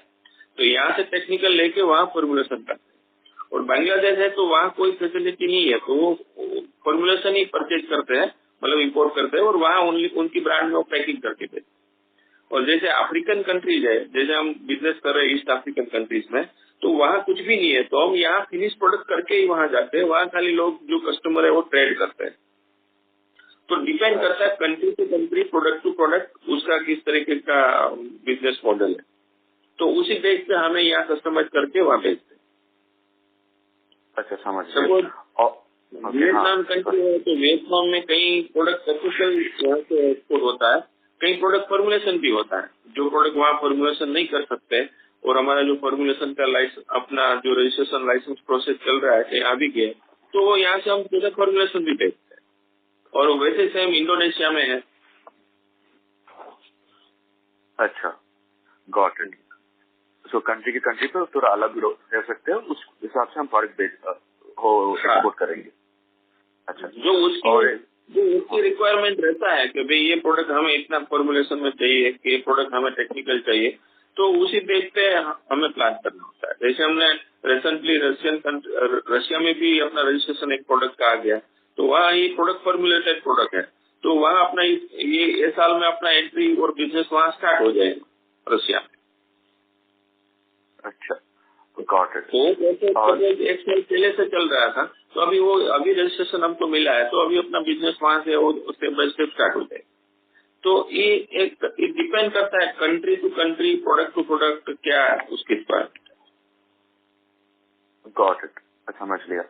तो यहाँ से टेक्निकल लेके वहाँ फॉर्मुलेशन करते हैं। और बांग्लादेश है तो वहाँ कोई फैसिलिटी नहीं है, तो वो फॉर्मुलेशन ही परचेज करते हैं, मतलब इंपोर्ट करते हैं, और वहाँ ओनली उनकी ब्रांड में वो पैकिंग करके देते हैं। और जैसे अफ्रीकन कंट्रीज है, जैसे हम बिजनेस कर रहे हैं ईस्ट अफ्रीकन कंट्रीज में, तो वहाँ कुछ भी नहीं है, तो हम यहाँ फिनिश प्रोडक्ट करके ही वहाँ जाते हैं, वहाँ खाली लोग जो कस्टमर है वो ट्रेड करते हैं। तो डिपेंड करता है country to country, product to product, उसका किस तरीके का बिजनेस मॉडल है, तो उसी बेस पे हमें यहाँ कस्टमाइज करके वहाँ भेजते हैं। अच्छा, समझ सपोज वियतनाम कंट्री है तो वियतनाम में कई प्रोडक्ट ऑफिशियल यहाँ से एक्सपोर्ट होता है, कई प्रोडक्ट फॉर्मुलेशन भी होता है, जो प्रोडक्ट वहाँ फॉर्मुलेशन नहीं कर सकते, और हमारा जो फॉर्मुलेशन का लाइसेंस, अपना जो रजिस्ट्रेशन लाइसेंस प्रोसेस चल रहा है यहाँ भी गए, तो वो यहाँ से हम प्रोडक्ट फॉर्मुलेशन भी भेजते हैं। और वैसे सेम इंडोनेशिया में है। अच्छा, गॉट इट। सो कंट्री की कंट्री पर थोड़ा अलग रह सकते हैं, उस हिसाब से हम प्रोडक्ट एक्सपोर्ट करेंगे। अच्छा, जो उसकी रिक्वायरमेंट रहता है कि भाई ये प्रोडक्ट हमें इतना फॉर्मुलेशन में चाहिए, कि ये प्रोडक्ट हमें टेक्निकल चाहिए, तो उसी बेस पे हमें प्लान करना होता है। जैसे हमने रिसेंटली रशिया में भी अपना रजिस्ट्रेशन एक प्रोडक्ट का आ गया, तो वहाँ ये प्रोडक्ट फॉर्मुलेटेड प्रोडक्ट है, तो वहाँ अपना ये साल में अपना एंट्री और बिजनेस वहाँ स्टार्ट हो जाएगा रशिया में। अच्छा, गॉट इट। तो एक साल पहले से चल रहा था, तो अभी रजिस्ट्रेशन हमको मिला है, तो अभी अपना बिजनेस वहाँ से स्टेप बाय स्टेप स्टार्ट हो जाएगा। तो ये डिपेंड करता है country to country, product to product, क्या उसकी रिक्वायरमेंट। गॉट इट, समझ लिया।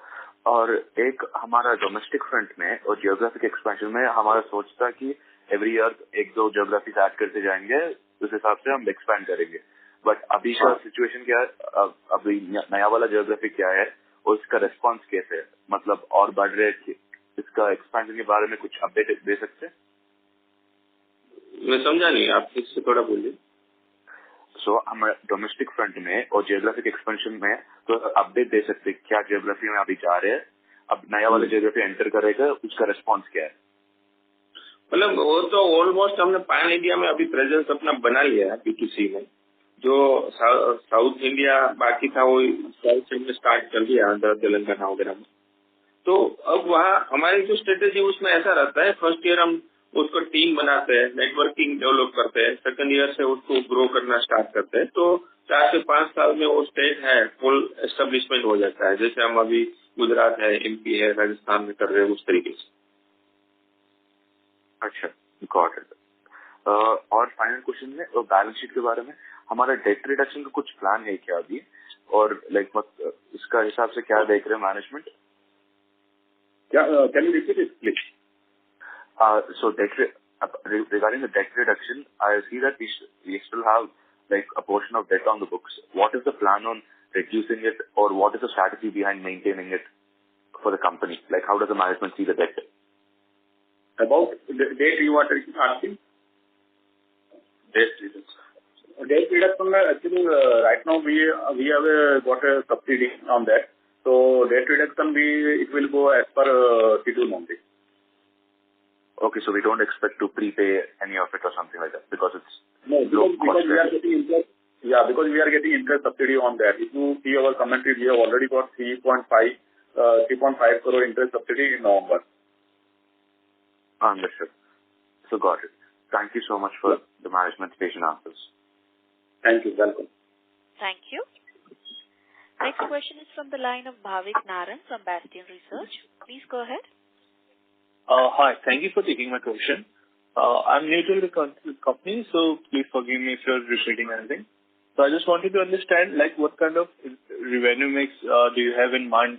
और एक हमारा डोमेस्टिक फ्रंट में और जियोग्राफिक एक्सपेंशन में हमारा सोच था कि एवरी ईयर 1-2 जियोग्राफीज ऐड करते जाएंगे, उस हिसाब से हम एक्सपैंड करेंगे। बट अभी का सिचुएशन क्या है, अभी नया वाला जियोग्राफी क्या है और उसका रिस्पॉन्स कैसे है, मतलब और बढ़ रहे हैं? इसका एक्सपेंशन के बारे में कुछ अपडेट दे सकते हैं? मैं समझा नहीं, आप इससे थोड़ा बोलिए। सो हम डोमेस्टिक फ्रंट में और जियोग्राफिक एक्सपेंशन में तो अपडेट दे सकते हैं, क्या जियोग्राफी में अभी जा रहे हैं, अब नया वाला जियोग्राफी एंटर करेगा, उसका रिस्पॉन्स क्या है? मतलब वो तो ऑलमोस्ट हमने पैन इंडिया में अभी प्रेजेंस अपना बना लिया है B2C में। जो साउथ इंडिया बाकी था वो साउथ में स्टार्ट कर दिया, आंध्र तेलंगाना वगैरह में। तो अब वहाँ हमारी जो स्ट्रेटेजी उसमें ऐसा रहता है, फर्स्ट ईयर हम उसको टीम बनाते हैं, नेटवर्किंग डेवलप करते हैं, सेकंड ईयर से उसको ग्रो करना स्टार्ट करते हैं, तो 4 से 5 साल में वो स्टेट है फुल एस्टेब्लिशमेंट हो जाता है, जैसे हम अभी गुजरात है, MP है, राजस्थान में कर रहे हैं उस तरीके से। अच्छा, गॉट इट। और फाइनल क्वेश्चन में बैलेंस शीट के बारे में, हमारा डेट रिडक्शन का कुछ प्लान है क्या अभी, और इसका हिसाब से क्या देख रहे हैं management? Can you repeat it please? So regarding the debt reduction, I see that we still have like a portion of debt on the books. What is the plan on reducing it, or what is the strategy behind maintaining it for the company? Like, how does the management see the debt? About the debt you are asking? Debt reduction. Debt reduction, actually, right now we have got a subsidy on that. So debt reduction, it will go as per schedule only. Okay, so we don't expect to prepay any of it or something like that because it's because we are getting interest. Yeah, because we are getting interest subsidy on that. If you see our commentary, we have already got 3.5 crore interest subsidy in November. Understood. So got it. Thank you so much for the management's patient answers. Thank you. Welcome. Thank you. Next question is from the line of Bhavik Naran from Bastion Research. Please go ahead. Hi. Thank you for taking my question. I'm new to the company, so please forgive me if you're repeating anything. So I just wanted to understand, like, what kind of revenue mix do you have in mind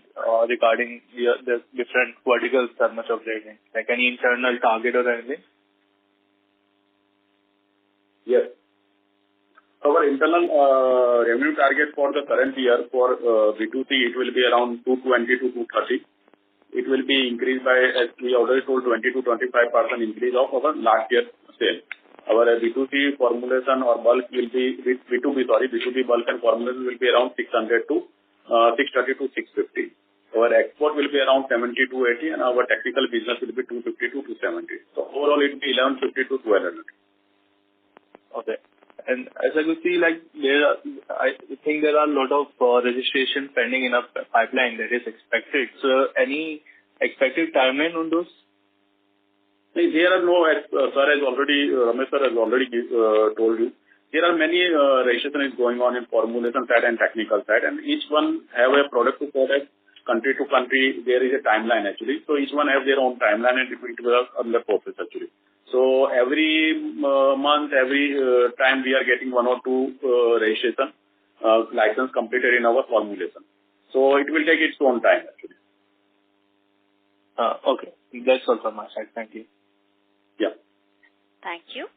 regarding the different verticals that much operating? Like any internal target or anything? Yes. Our internal revenue target for the current year for B2C, it will be around 220 to 230. It will be increased by, as we already told, 20 to 25% increase of our last year's sale. Our B2C formulation or bulk will be, B2B bulk and formulation will be around 630 to 650. Our export will be around 70 to 80, and our technical business will be 250 to 270. So overall it will be 1150 to 1200. Okay. And as I could see, like, I think there are a lot of registration pending in a pipeline that is expected. So any expected timeline on those? There are no, sir has already, Ramesh sir has already told you. There are many registrations going on in formulation side and technical side, and each one have a product to product, country to country. There is a timeline actually. So each one have their own timeline, and it will under process actually. So every month, every time we are getting 1 or 2 registration license completed in our formulation. So it will take its own time actually. Okay. That's all from my side. Thank you. Yeah. Thank you.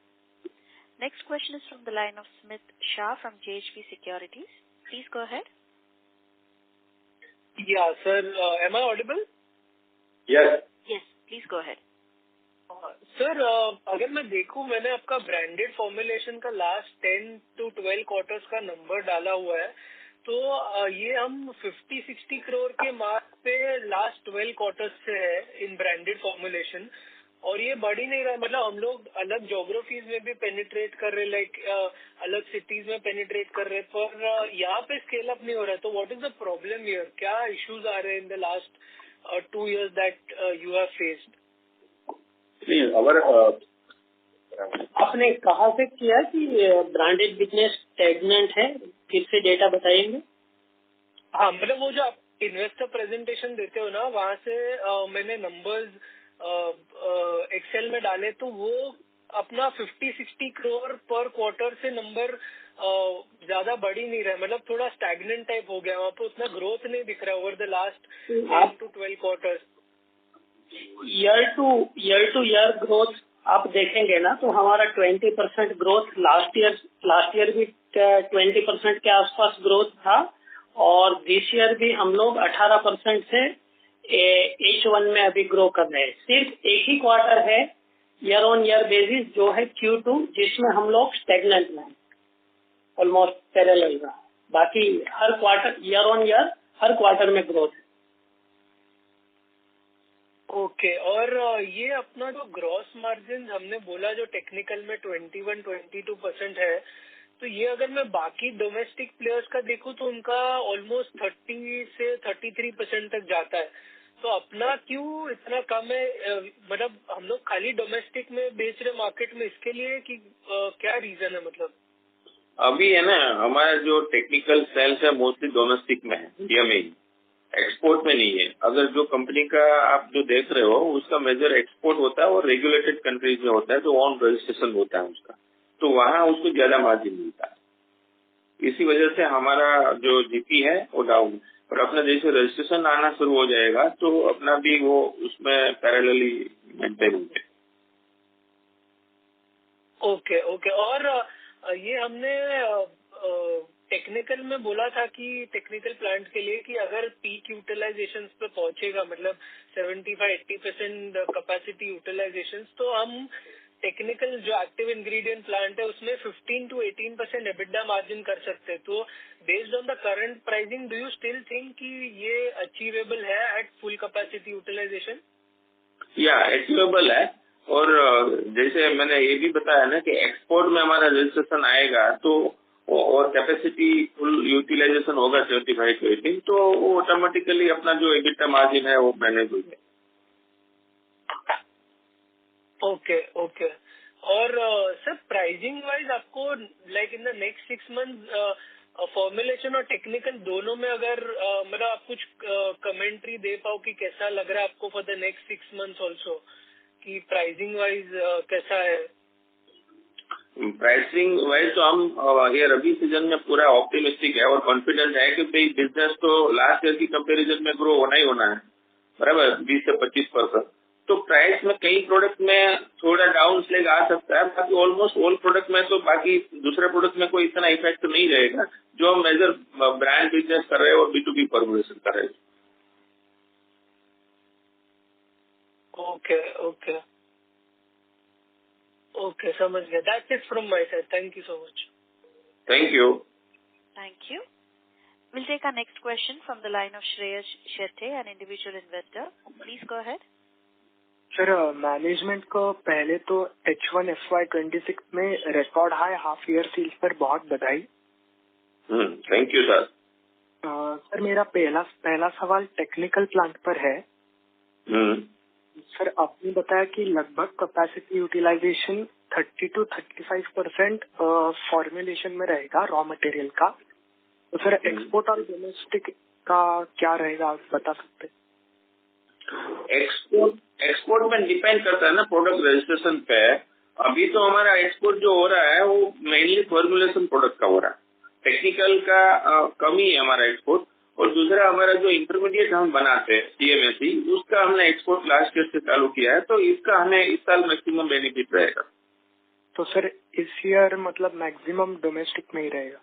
Next question is from the line of Smith Shah from JHP Securities. Please go ahead. Yeah, sir. Am I audible? Yes. Yes, please go ahead. Sir अगर मैं देखूं, मैंने आपका branded formulation का last 10 to 12 quarters का number डाला हुआ है, तो ये हम 50-60 करोड़ के मार्क पे लास्ट 12 क्वार्टर्स से है इन ब्रांडेड फॉर्मुलेशन, और ये बढ़ ही नहीं रहा। मतलब हम लोग अलग ज्योग्राफीज में भी पेनिट्रेट कर रहे, लाइक अलग सिटीज में पेनिट्रेट कर रहे, पर यहाँ पे स्केल अप नहीं हो रहा। तो what is the problem here? क्या इश्यूज आ रहे हैं in the last 2 years that you have faced? आपने कहाँ से किया कि ब्रांडेड बिजनेस स्टैग्नेंट है? फिर से डेटा बताएंगे? हाँ, मतलब वो जो आप इन्वेस्टर प्रेजेंटेशन देते हो ना, वहाँ से मैंने नंबर्स एक्सेल में डाले, तो वो अपना 50-60 करोड़ पर क्वार्टर से नंबर ज्यादा बढ़ ही नहीं रहा है, मतलब थोड़ा स्टैग्नेंट टाइप हो गया, वहाँ पे उतना ग्रोथ नहीं दिख रहा over the last 8 to 12 quarters. Year two year growth आप देखेंगे ना तो हमारा 20% ग्रोथ लास्ट ईयर भी 20% के आसपास ग्रोथ था, और दिस ईयर भी हम लोग 18% से H1 में अभी ग्रो कर रहे हैं। सिर्फ एक ही क्वार्टर है ईयर ऑन ईयर बेसिस जो है Q2, जिसमें हम लोग स्टेगनेंट में ऑलमोस्ट पैरेलल रहा, बाकी हर क्वार्टर ईयर ऑन ईयर हर क्वार्टर में ग्रोथ है। ओके, और ये अपना जो ग्रॉस मार्जिन हमने बोला जो टेक्निकल में 21-22% है, तो ये अगर मैं बाकी डोमेस्टिक प्लेयर्स का देखूं तो उनका ऑलमोस्ट 30 से 33% तक जाता है, तो अपना क्यों इतना कम है? मतलब हम लोग खाली डोमेस्टिक में बेच रहे मार्केट में, इसके लिए कि क्या रीजन है? मतलब अभी है ना, हमारा जो टेक्निकल सेल्स है मोस्टली डोमेस्टिक में है, इंडिया में ही, एक्सपोर्ट में नहीं है। अगर जो कंपनी का आप जो देख रहे हो उसका मेजर एक्सपोर्ट होता है और रेगुलेटेड कंट्रीज में होता है, जो ऑन रजिस्ट्रेशन होता है उसका, तो वहाँ उसको ज्यादा मार्जिन मिलता है। इसी वजह से हमारा जो जीपी है वो डाउन, और अपना जैसे रजिस्ट्रेशन आना शुरू हो जाएगा तो अपना भी वो उसमें पैरेलली मेंटेन होंगे। ओके, और ये हमने टेक्निकल में बोला था कि टेक्निकल प्लांट के लिए कि अगर पीक यूटिलाइजेशन पे पहुंचेगा, मतलब 75-80% कैपेसिटी यूटिलाइजेशन, तो हम टेक्निकल जो एक्टिव इंग्रेडिएंट प्लांट है उसमें 15 to 18% EBITDA मार्जिन कर सकते हैं। तो based on the current pricing, do you still think कि ये अचीवेबल है एट फुल कैपेसिटी यूटिलाइजेशन? या अचीवेबल है, और जैसे मैंने ये भी बताया ना कि एक्सपोर्ट में हमारा रजिस्ट्रेशन आएगा तो और कैपेसिटी फुल यूटिलाइजेशन होगा 75-80, तो वो ऑटोमेटिकली अपना जो EBITDA मार्जिन है वो मैनेज हो जाए। ओके, और सर प्राइसिंग वाइज आपको like in the next 6 month formulation और टेक्निकल दोनों में अगर मतलब आप कुछ कमेंट्री दे पाओ कि कैसा लग रहा है आपको for the next 6 months also, कि प्राइसिंग वाइज कैसा है? प्राइसिंग वाइज तो हम ये रबी सीजन में पूरा ऑप्टिमिस्टिक है और कॉन्फिडेंट है कि भाई बिजनेस तो लास्ट ईयर की कंपैरिजन में ग्रो होना ही होना है, बराबर 20 से 25%। तो प्राइस में कई प्रोडक्ट में थोड़ा डाउन स्लेग आ सकता है, बाकी ऑलमोस्ट ऑल प्रोडक्ट में तो बाकी दूसरे प्रोडक्ट में कोई इतना इफेक्ट नहीं रहेगा जो हम मेजर ब्रांड बिजनेस कर रहे हैं और B2B फॉर्मुलेशन कर रहे हैं। ओके, समझ गया। That's it from my side, thank you so much. Thank you. We'll take our next question from the line of Shreyash Shetty, an individual investor. Please go ahead. Sir, management को पहले तो H1 FY26 में record high half year sales पर बहुत बधाई। Thank you sir. Sir, मेरा पहला सवाल टेक्निकल प्लांट पर है। सर, आपने बताया कि लगभग कैपेसिटी यूटिलाइजेशन 30 to 35% फॉर्मुलेशन में रहेगा रॉ मटेरियल का, तो सर एक्सपोर्ट और डोमेस्टिक का क्या रहेगा, आप बता सकते हैं? एक्सपोर्ट में डिपेंड करता है ना प्रोडक्ट रजिस्ट्रेशन पे। अभी तो हमारा एक्सपोर्ट जो हो रहा है वो मेनली फॉर्मुलेशन प्रोडक्ट का हो रहा है, टेक्निकल का कम ही है हमारा एक्सपोर्ट। और दूसरा हमारा जो इंटरमीडिएट हम बनाते हैं CMSE, उसका हमने एक्सपोर्ट लास्ट ईयर से चालू किया है, तो इसका हमें इस साल मैक्सिमम बेनिफिट रहेगा। तो सर इस ईयर मतलब मैक्सिमम डोमेस्टिक में ही रहेगा?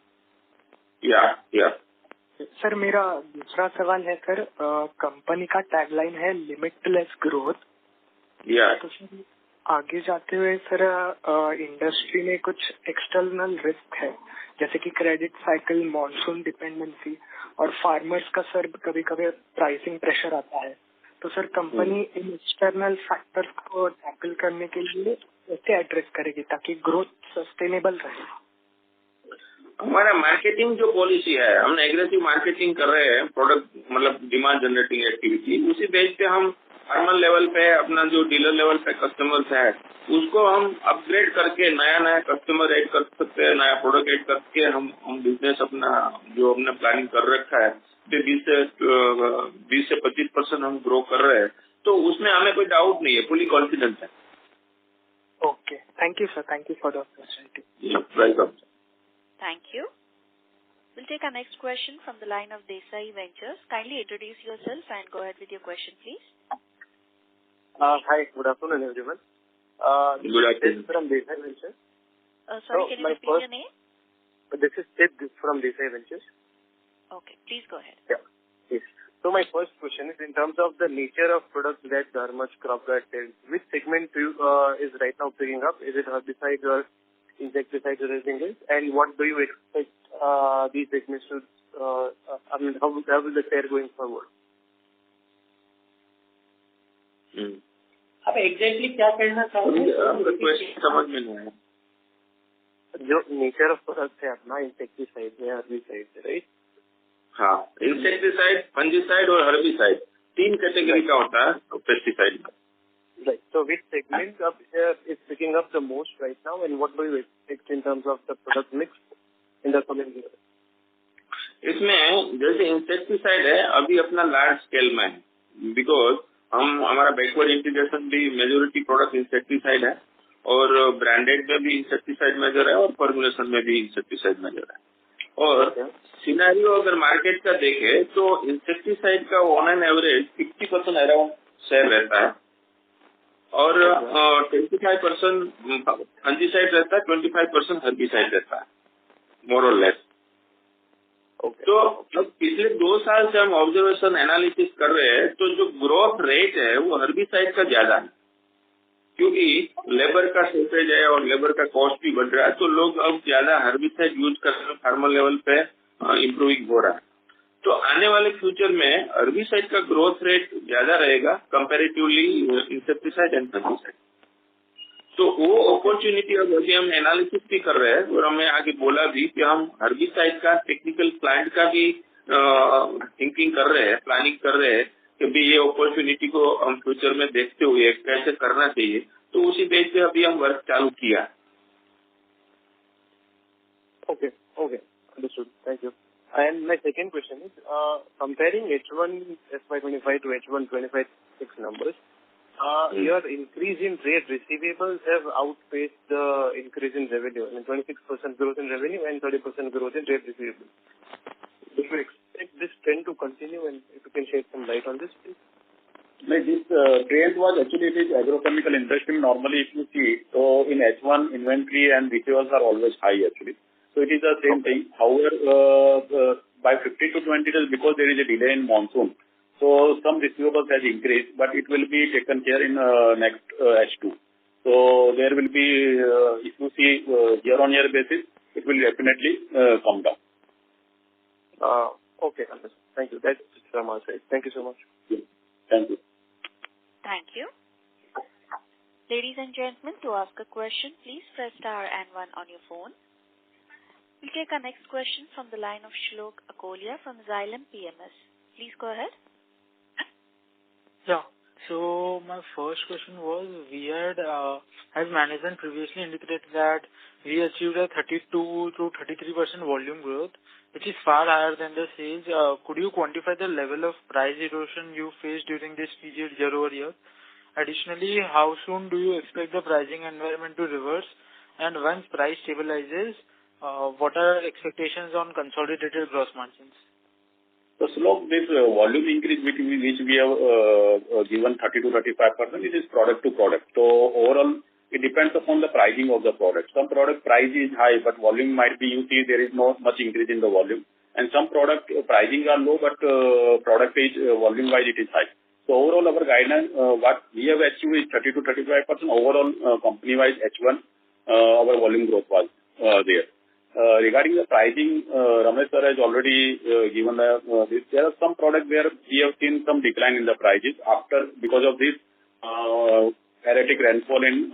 या सर, मेरा दूसरा सवाल है सर, कंपनी का टैगलाइन है लिमिटलेस ग्रोथ। तो सर आगे जाते हुए सर इंडस्ट्री में कुछ एक्सटर्नल रिस्क है, जैसे कि क्रेडिट साइकिल, मॉनसून डिपेंडेंसी और फार्मर्स का सर कभी कभी प्राइसिंग प्रेशर आता है। तो सर कंपनी इन एक्सटर्नल फैक्टर्स को टैकल करने के लिए कैसे एड्रेस करेगी ताकि ग्रोथ सस्टेनेबल रहे? हमारा मार्केटिंग जो पॉलिसी है, हम एग्रेसिव मार्केटिंग कर रहे हैं, प्रोडक्ट मतलब डिमांड जनरेटिंग एक्टिविटी, उसी बेस पे हम फार्मर लेवल पे अपना जो डीलर लेवल पे कस्टमर्स है उसको हम अपग्रेड करके नया कस्टमर ऐड कर सकते हैं, नया प्रोडक्ट ऐड करके हम बिजनेस अपना जो हमने प्लानिंग कर रखा है 20 से 25% हम ग्रो कर रहे हैं, तो उसमें हमें कोई डाउट नहीं है, फुली कॉन्फिडेंस है। Okay, thank you sir, thank you for the opportunity. Welcome. Thank you. We'll take our next question from the line of Desai Ventures. Kindly introduce yourself and go ahead with your question, please. Hi, good afternoon, everyone. Good afternoon. This is from Desai Ventures. Sorry, can you repeat your name? This is Sid from Desai Ventures. Okay, please go ahead. Yeah. Yes. So my first question is in terms of the nature of products that Dharmaj CropGuard sells, which segment is right now picking up? Is it herbicides or insecticides or anything else? And what do you expect these segments to, how will the fare going forward? अब exactly क्या कहना चाहोगे? Question समझ में नहीं आया. जो nature of product है अपना इंसेक्टिसाइड या हर्बिसाइड, राइट? हाँ, इंसेक्टिसाइड, फंजिसाइड और हर्बिसाइड 3 कैटेगरी का होता है पेस्टिसाइड का. Right. So which segment is picking up the most right now, and what do you expect in terms of the product mix in the coming year? इसमें जैसे insecticide है अभी अपना लार्ज स्केल में है, बिकॉज हमारा backward integration भी majority product insecticide है और ब्रांडेड में भी इंसेक्टिसाइड मेजर है और फॉर्मुलेशन में भी इंसेक्टिसाइड मेजर है. और सिनेरियो अगर मार्केट का देखे तो इंसेक्टिसाइड का on an average 50% around share रहता है और 25% फंजीसाइड रहता है, 25% हर्बिसाइड रहता है, मोर और लेस. तो अब पिछले 2 साल से हम ऑब्जर्वेशन एनालिसिस कर रहे हैं तो जो ग्रोथ रेट है वो हर्बिसाइड का ज्यादा है, क्योंकि लेबर का शॉर्टेज है और लेबर का कॉस्ट भी बढ़ रहा है, तो लोग अब ज्यादा हर्बिसाइड यूज कर रहे हैं, फार्मर लेवल पे इम्प्रूविंग हो रहा है. तो आने वाले फ्यूचर में हर्बिसाइड का ग्रोथ रेट ज्यादा रहेगा कंपैरेटिवली इंसेक्टिसाइड एंड फंजीसाइड. तो वो अपॉर्चुनिटी अब अभी हम एनालिसिस भी कर रहे हैं और हमें आगे बोला भी कि हम हर्बिसाइड का टेक्निकल क्लाइंट का भी थिंकिंग कर रहे हैं, प्लानिंग कर रहे हैं कि भी ये अपॉर्चुनिटी को हम फ्यूचर में देखते हुए कैसे करना चाहिए. तो उसी बेस पे अभी हम वर्क चालू किया. Okay, understood. Thank you. And my second question is, comparing H1 FY25 to H1 25-6 numbers, your increase in trade receivables have outpaced the increase in revenue. I mean, 26% growth in revenue and 30% growth in trade receivables. Do you expect this trend to continue, and if you can shed some light on this, please? This trend was actually, it is agrochemical industry. Normally, if you see, so in H1, inventory and receivables are always high actually. So it is the same thing. However, by 15 to 20 days, because there is a delay in monsoon, so some receivables has increased, but it will be taken care in next H2. So there will be, if you see year-on-year basis, it will definitely come down. Okay, understood. Thank you. That's it from our side. Thank you so much. Thank you. Thank you. Ladies and gentlemen, to ask a question, please press star and 1 on your phone. We'll take our next question from the line of Shlok Akolia from Xylem PMS. Please go ahead. Yeah. So my first question was, we had, as management previously indicated that we achieved a 32 to 33% volume growth, which is far higher than the sales. Could you quantify the level of price erosion you faced during this period year over year? Additionally, how soon do you expect the pricing environment to reverse? And once price stabilizes, what are expectations on consolidated gross margins? So, Shlok, this volume increase which we have given 30 to 35%, it is product to product. So, overall, it depends upon the pricing of the product. Some product price is high, but volume might be, you see, there is no much increase in the volume. And some product pricing are low, but product is volume-wise it is high. So, overall, our guidance, what we have achieved is 30 to 35%. Overall, company-wise H1, our volume growth was there. Regarding the pricing, Ramesh sir has already given this. There are some products where we have seen some decline in the prices because of this erratic rainfall in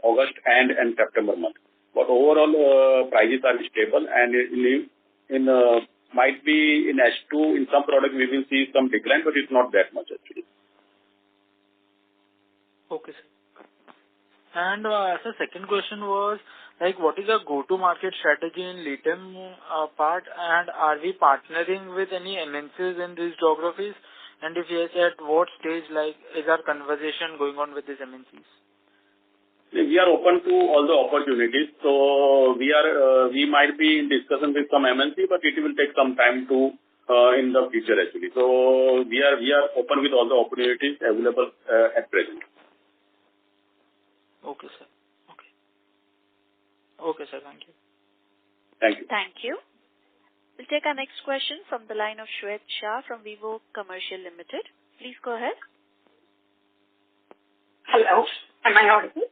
August and September month. But overall, prices are stable, and might be in H2 in some products we will see some decline, but it's not that much actually. Okay, sir. And as a second question was, like, what is the go-to-market strategy in lithium part, and are we partnering with any MNCs in these geographies? And if yes, at what stage, like, is our conversation going on with these MNCs? We are open to all the opportunities. So we might be in discussion with some MNC, but it will take some time to in the future actually. So we are open with all the opportunities available at present. Okay, sir. Okay, sir. Thank you. Thank you. Thank you. We'll take our next question from the line of Shwet Shah from Vivo Commercial Limited. Please go ahead. Hello. Am I audible?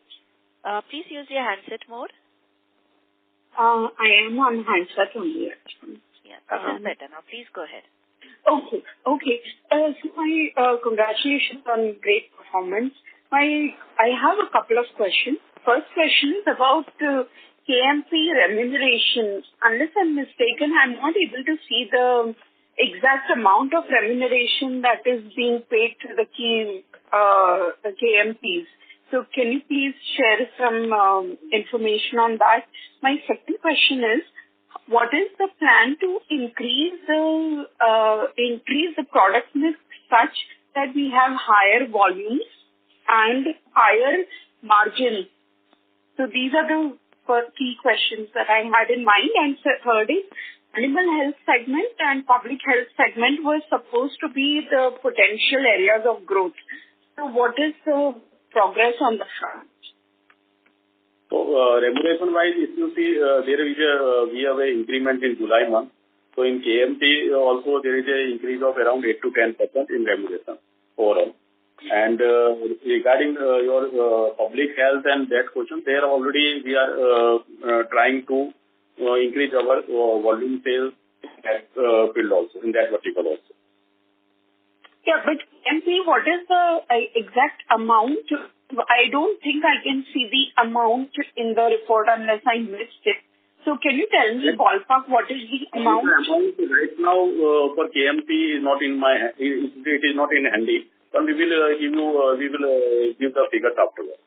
Please use your handset mode. I am on handset only. Yeah, this is better now. Please go ahead. Okay. So my congratulations on great performance. I have a couple of questions. First question is about KMP remuneration. Unless I'm mistaken, I'm not able to see the exact amount of remuneration that is being paid to the KMPs. So can you please share some information on that? My second question is, what is the plan to increase the product mix such that we have higher volumes and higher margins? So these are the first key questions that I had in mind. And third is, animal health segment and public health segment were supposed to be the potential areas of growth. So what is the progress on the front? So remuneration-wise, if you see, we have an increment in July month. So in KMP also there is an increase of around 8 to 10% in remuneration overall. And regarding your public health and that question, there already we are trying to increase our volume sales in that field also, in that vertical also. Yeah, but MP, what is the exact amount? I don't think I can see the amount in the report unless I missed it. So can you tell me ballpark what is the amount? Right now for KMP is not in my, it is not in handy. But we will give the figures afterwards.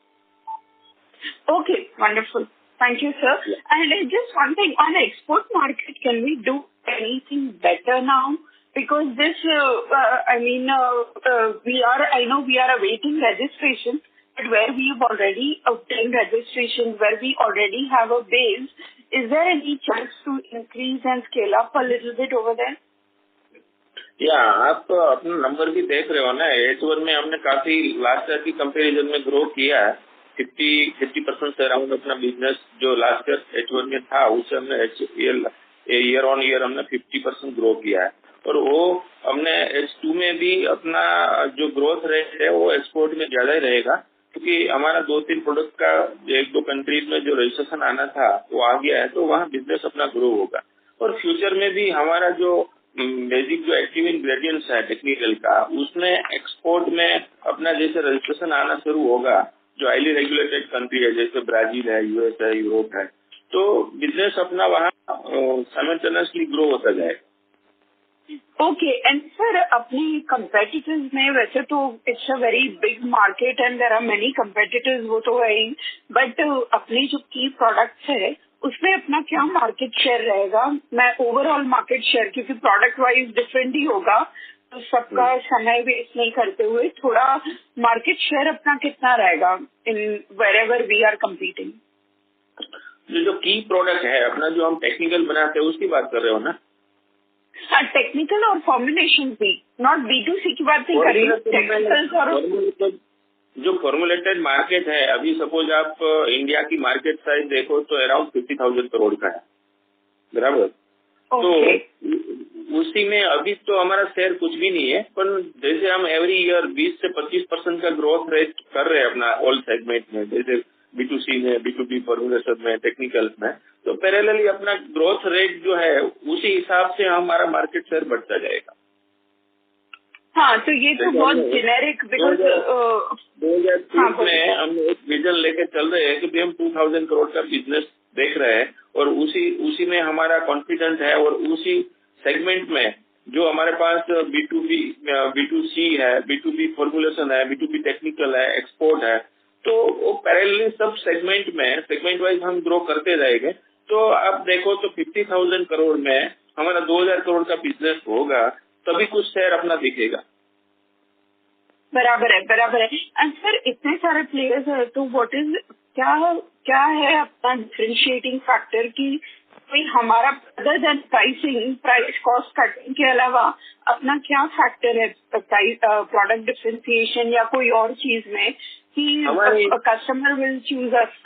Okay, wonderful. Thank you, sir. Yeah. And just one thing, on export market, can we do anything better now? Because this, I know we are awaiting registration, but where we've already obtained registration, where we already have a base, is there any chance to increase and scale up a little bit over there? या आप अपना number भी देख रहे हो ना, H1 में हमने काफी लास्ट ईयर की कंपैरिजन में ग्रो किया है. 50% से अराउंड अपना बिजनेस जो लास्ट ईयर H1 में था उससे हमने ईयर ऑन ईयर हमने 50% ग्रो किया है. और वो हमने H2 में भी अपना जो ग्रोथ रेट है वो एक्सपोर्ट में ज्यादा ही रहेगा, क्योंकि हमारा 2-3 प्रोडक्ट का 1-2 कंट्रीज में जो रजिस्ट्रेशन आना था वो आ गया है, तो वहाँ बिजनेस अपना ग्रो होगा. और फ्यूचर में भी हमारा जो बेसिक जो एक्टिव इंग्रेडिएंट्स है टेक्निकल का, उसमें एक्सपोर्ट में अपना जैसे रजिस्ट्रेशन आना शुरू होगा, जो हाईली रेगुलेटेड कंट्री है जैसे ब्राजील है, यूएस है, यूरोप है, तो बिजनेस अपना वहाँ साइमल्टेनियसली ग्रो होता जाएगा. ओके. एंड सर, अपने कंपेटिटर्स में वैसे तो it's a very big market and there are many competitors, वो तो है ही, बट अपने जो की प्रोडक्ट्स है उसमें अपना क्या मार्केट शेयर रहेगा? मैं ओवरऑल मार्केट शेयर, क्योंकि प्रोडक्ट वाइज डिफरेंट ही होगा, तो सबका समय वेस्ट नहीं करते हुए थोड़ा मार्केट शेयर अपना कितना रहेगा इन वेरेवर वी आर कम्पीटिंग? जो की प्रोडक्ट है अपना, जो हम टेक्निकल बनाते हैं उसकी बात कर रहे हो ना? हाँ, टेक्निकल और फॉर्मुलेशन भी, नॉट B2C की बात नहीं कर रही, टेक्निकल और जो फॉर्मुलेटेड मार्केट है. अभी सपोज आप इंडिया की मार्केट साइज देखो तो अराउंड 50,000 करोड़ का है, बराबर? तो उसी में अभी तो हमारा शेयर कुछ भी नहीं है, पर जैसे हम एवरी ईयर 20 से 25% का ग्रोथ रेट कर रहे हैं अपना ऑल सेगमेंट में, जैसे B2C में, B2B फॉर्मुलेशन में, टेक्निकल में, तो पैरेलली अपना ग्रोथ रेट जो है उसी हिसाब से हमारा मार्केट शेयर बढ़ता जाएगा. हाँ, तो ये तो बहुत जेनेरिक, बिकॉज 2030 में हम एक विजन लेके चल रहे हैं कि हम 2000 करोड़ का बिजनेस देख रहे हैं, और उसी में हमारा कॉन्फिडेंस है. और उसी सेगमेंट में जो हमारे पास B2C है, B2B फॉर्मुलेशन है, B2B टेक्निकल है, एक्सपोर्ट है, तो वो पैरेलली सब सेगमेंट में सेगमेंट वाइज हम ग्रो करते जाएंगे. तो आप देखो तो 50,000 करोड़ में हमारा 2000 करोड़ का बिजनेस होगा, तभी कुछ शेयर अपना दिखेगा. बराबर है. एंड सर, इतने सारे प्लेयर्स है, तो व्हाट इज क्या है अपना डिफरेंशिएटिंग फैक्टर की कोई हमारा other than price cost cutting के अलावा अपना क्या फैक्टर है प्रोडक्ट डिफरेंशिएशन या कोई और चीज में कि customer will choose us?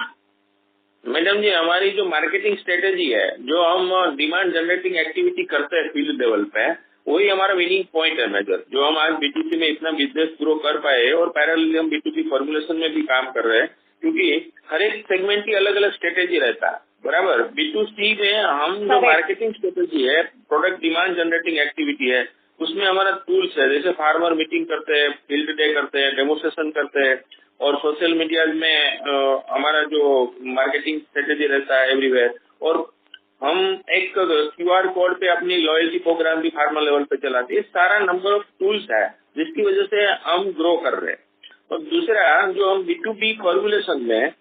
Madam ji, हमारी जो मार्केटिंग स्ट्रेटेजी है, जो हम डिमांड जनरेटिंग एक्टिविटी करते हैं फील्ड लेवल पे, वही हमारा विनिंग पॉइंट है मेजर। जो हम आज B2C में इतना बिजनेस ग्रो कर पाए और पैरेलली हम B2B फॉर्मुलेशन में भी काम कर रहे हैं, क्योंकि हर एक सेगमेंट की अलग अलग स्ट्रेटेजी रहता है, बराबर। B2C में हम जो मार्केटिंग स्ट्रेटेजी है, प्रोडक्ट डिमांड जनरेटिंग एक्टिविटी है, उसमें हमारा टूल्स है, जैसे फार्मर मीटिंग करते हैं, फील्ड डे करते हैं, डेमोस्ट्रेशन करते हैं, और सोशल मीडिया में हमारा जो मार्केटिंग स्ट्रेटेजी रहता है एवरीवेयर, और हम एक QR कोड पे अपनी लॉयल्टी प्रोग्राम भी फार्मर लेवल पे चलाते हैं। सारा नंबर ऑफ टूल्स है जिसकी वजह से हम ग्रो कर रहे हैं। और दूसरा, जो हम B2B फॉर्मुलेशन में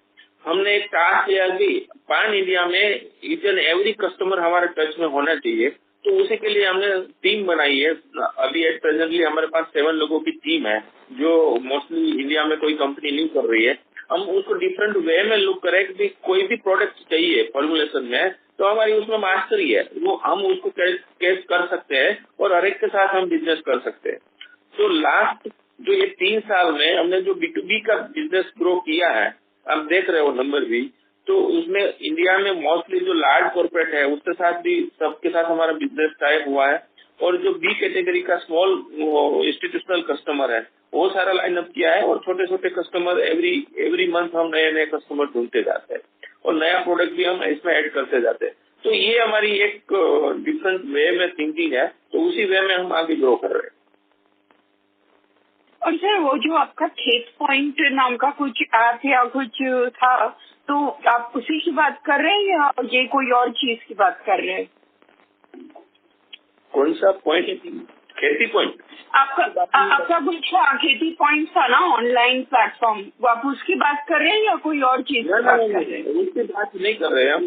हमने एक टास्क लिया कि पान इंडिया में ईच एंड एवरी कस्टमर हमारे टच में होना चाहिए, तो उसी के लिए हमने टीम बनाई है। अभी एट प्रेजेंटली हमारे पास 7 लोगों की टीम है, जो मोस्टली इंडिया में कोई कंपनी नहीं कर रही है। हम उसको डिफरेंट वे में लुक करें कि कोई भी प्रोडक्ट चाहिए फॉर्मुलेशन में, तो हमारी उसमें मास्टरी है, वो हम उसको कैच कर सकते हैं और हर एक के साथ हम बिजनेस कर सकते हैं। तो लास्ट जो ये 3 साल में हमने जो B2B का बिजनेस ग्रो किया है, आप देख रहे हो नंबर भी, तो उसमें इंडिया में मोस्टली जो लार्ज कॉर्पोरेट है उसके साथ भी सबके साथ हमारा बिजनेस टाइप हुआ है, और जो B कैटेगरी का स्मॉल इंस्टीट्यूशनल कस्टमर है वो सारा लाइनअप किया है, और छोटे छोटे कस्टमर एवरी मंथ हम नए नए कस्टमर ढूंढते जाते हैं और नया प्रोडक्ट भी हम इसमें ऐड करते जाते हैं। तो ये हमारी एक डिफरेंट वे में थिंकिंग है, तो उसी वे में हम आगे ग्रो कर रहे हैं। और सर, वो जो आपका खेत पॉइंट नाम का कुछ ऐप या कुछ था, तो आप उसी की बात कर रहे हैं या ये कोई और चीज की बात कर रहे हैं? कौन सा पॉइंट? खेती पॉइंट? आपका कुछ खेती पॉइंट था ना ऑनलाइन प्लेटफॉर्म, वो आप उसकी बात कर रहे हैं या कोई और चीज की बात कर रहे हैं? उसकी बात नहीं कर रहे हैं हम,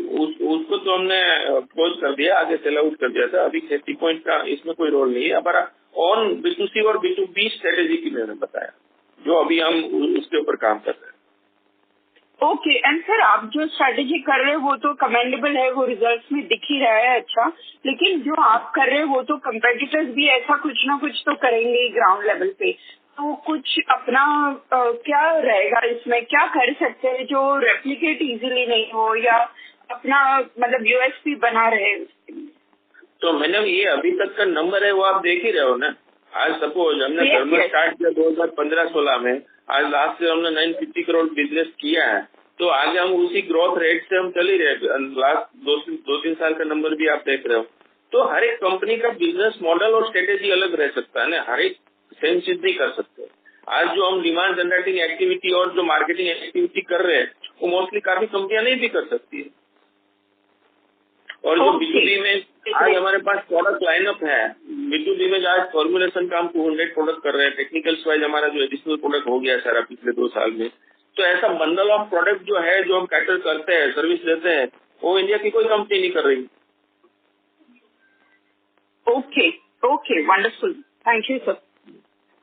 उसको तो हमने क्लोज कर दिया, आगे सेल आउट कर दिया था। अभी खेती पॉइंट का इसमें कोई रोल नहीं है। हमारा ऑन B2C और B2B स्ट्रेटेजी की मैंने बताया, जो अभी हम उसके ऊपर काम कर रहे हैं। ओके, एंड सर आप जो स्ट्रेटेजी कर रहे हैं वो तो कमेंडेबल है, वो रिजल्ट्स में दिख ही रहा है अच्छा, लेकिन जो आप कर रहे हैं वो तो कंपेटिटर्स भी ऐसा कुछ ना कुछ तो करेंगे ही ग्राउंड लेवल पे। तो कुछ अपना क्या रहेगा इसमें, क्या कर सकते हैं जो रेप्लिकेट इजीली नहीं हो या अपना मतलब USP बना रहे? तो मैडम, ये अभी तक का नंबर है वो आप देख ही रहे हो ना। आज सपोज हमने धर्मा स्टार्ट किया 2015-16 में, आज लास्ट ईयर हमने 950 करोड़ बिजनेस किया है, तो आगे हम उसी ग्रोथ रेट से हम चल ही रहे। लास्ट 2-3 साल का नंबर भी आप देख रहे हो। तो हर एक कंपनी का बिजनेस मॉडल और स्ट्रेटेजी अलग रह सकता है ना, हर एक सेम चीज नहीं कर सकते। आज जो हम डिमांड जनरेटिंग एक्टिविटी और जो मार्केटिंग एक्टिविटी कर रहे हैं, वो मोस्टली काफी कंपनियां नहीं भी कर सकती है। और जो B2B में आज हमारे पास प्रोडक्ट लाइनअप है, B2B में आज फॉर्मुलेशन का हम 200 प्रोडक्ट कर रहे हैं, टेक्निकल्स वाइज हमारा जो एडिशनल प्रोडक्ट हो गया सारा पिछले 2 साल में। तो ऐसा बंडल ऑफ प्रोडक्ट जो है, जो हम कैटर करते हैं, सर्विस देते हैं, वो इंडिया की कोई कंपनी नहीं कर रही। Okay, wonderful, thank you sir.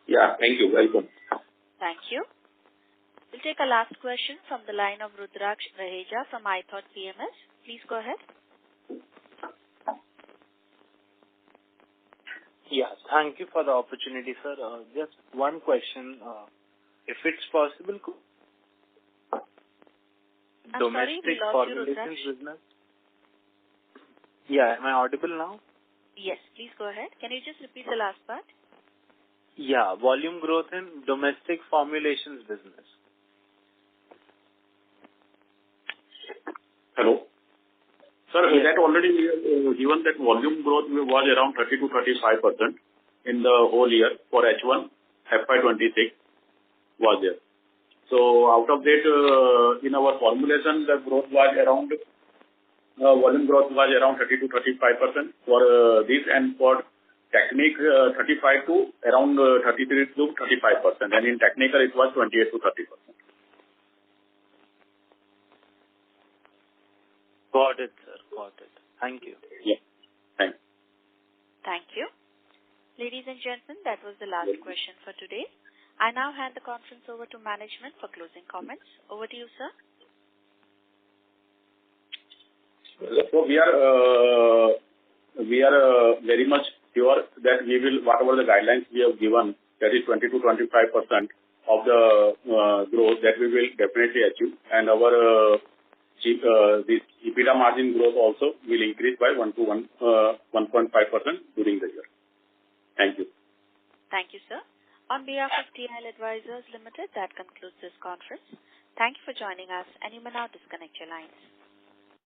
या thank you, welcome. Thank you. We'll take a last question from the line of Rudraksh Raheja from iThought PMS. Please go ahead. Yeah, thank you for the opportunity, sir. Just one question. If it's possible, domestic formulations business. Yeah, am I audible now? Yes, please go ahead. Can you just repeat the last part? Yeah, volume growth in domestic formulations business. Hello. Sir, that already given that volume growth was around 30 to 35% in the whole year for H1 FY26 was there. So out of that, in our formulation, the growth was around volume growth was around 30 to 35% for this, and for Technique 35 to around 33 to 35%, and in technical it was 28 to 30%. Got it, sir. Got it. Thank you. Yeah. Thanks. Thank you. Ladies and gentlemen, that was the last question for today. I now hand the conference over to management for closing comments. Over to you, sir. So we are very much sure that we will, whatever the guidelines we have given, that is 20 to 25% of the growth, that we will definitely achieve. And our this EBITDA margin growth also will increase by 1 to 1.5% during the year. Thank you. Thank you, sir. On behalf of TIL Advisors Limited, that concludes this conference. Thank you for joining us, and you may now disconnect your lines.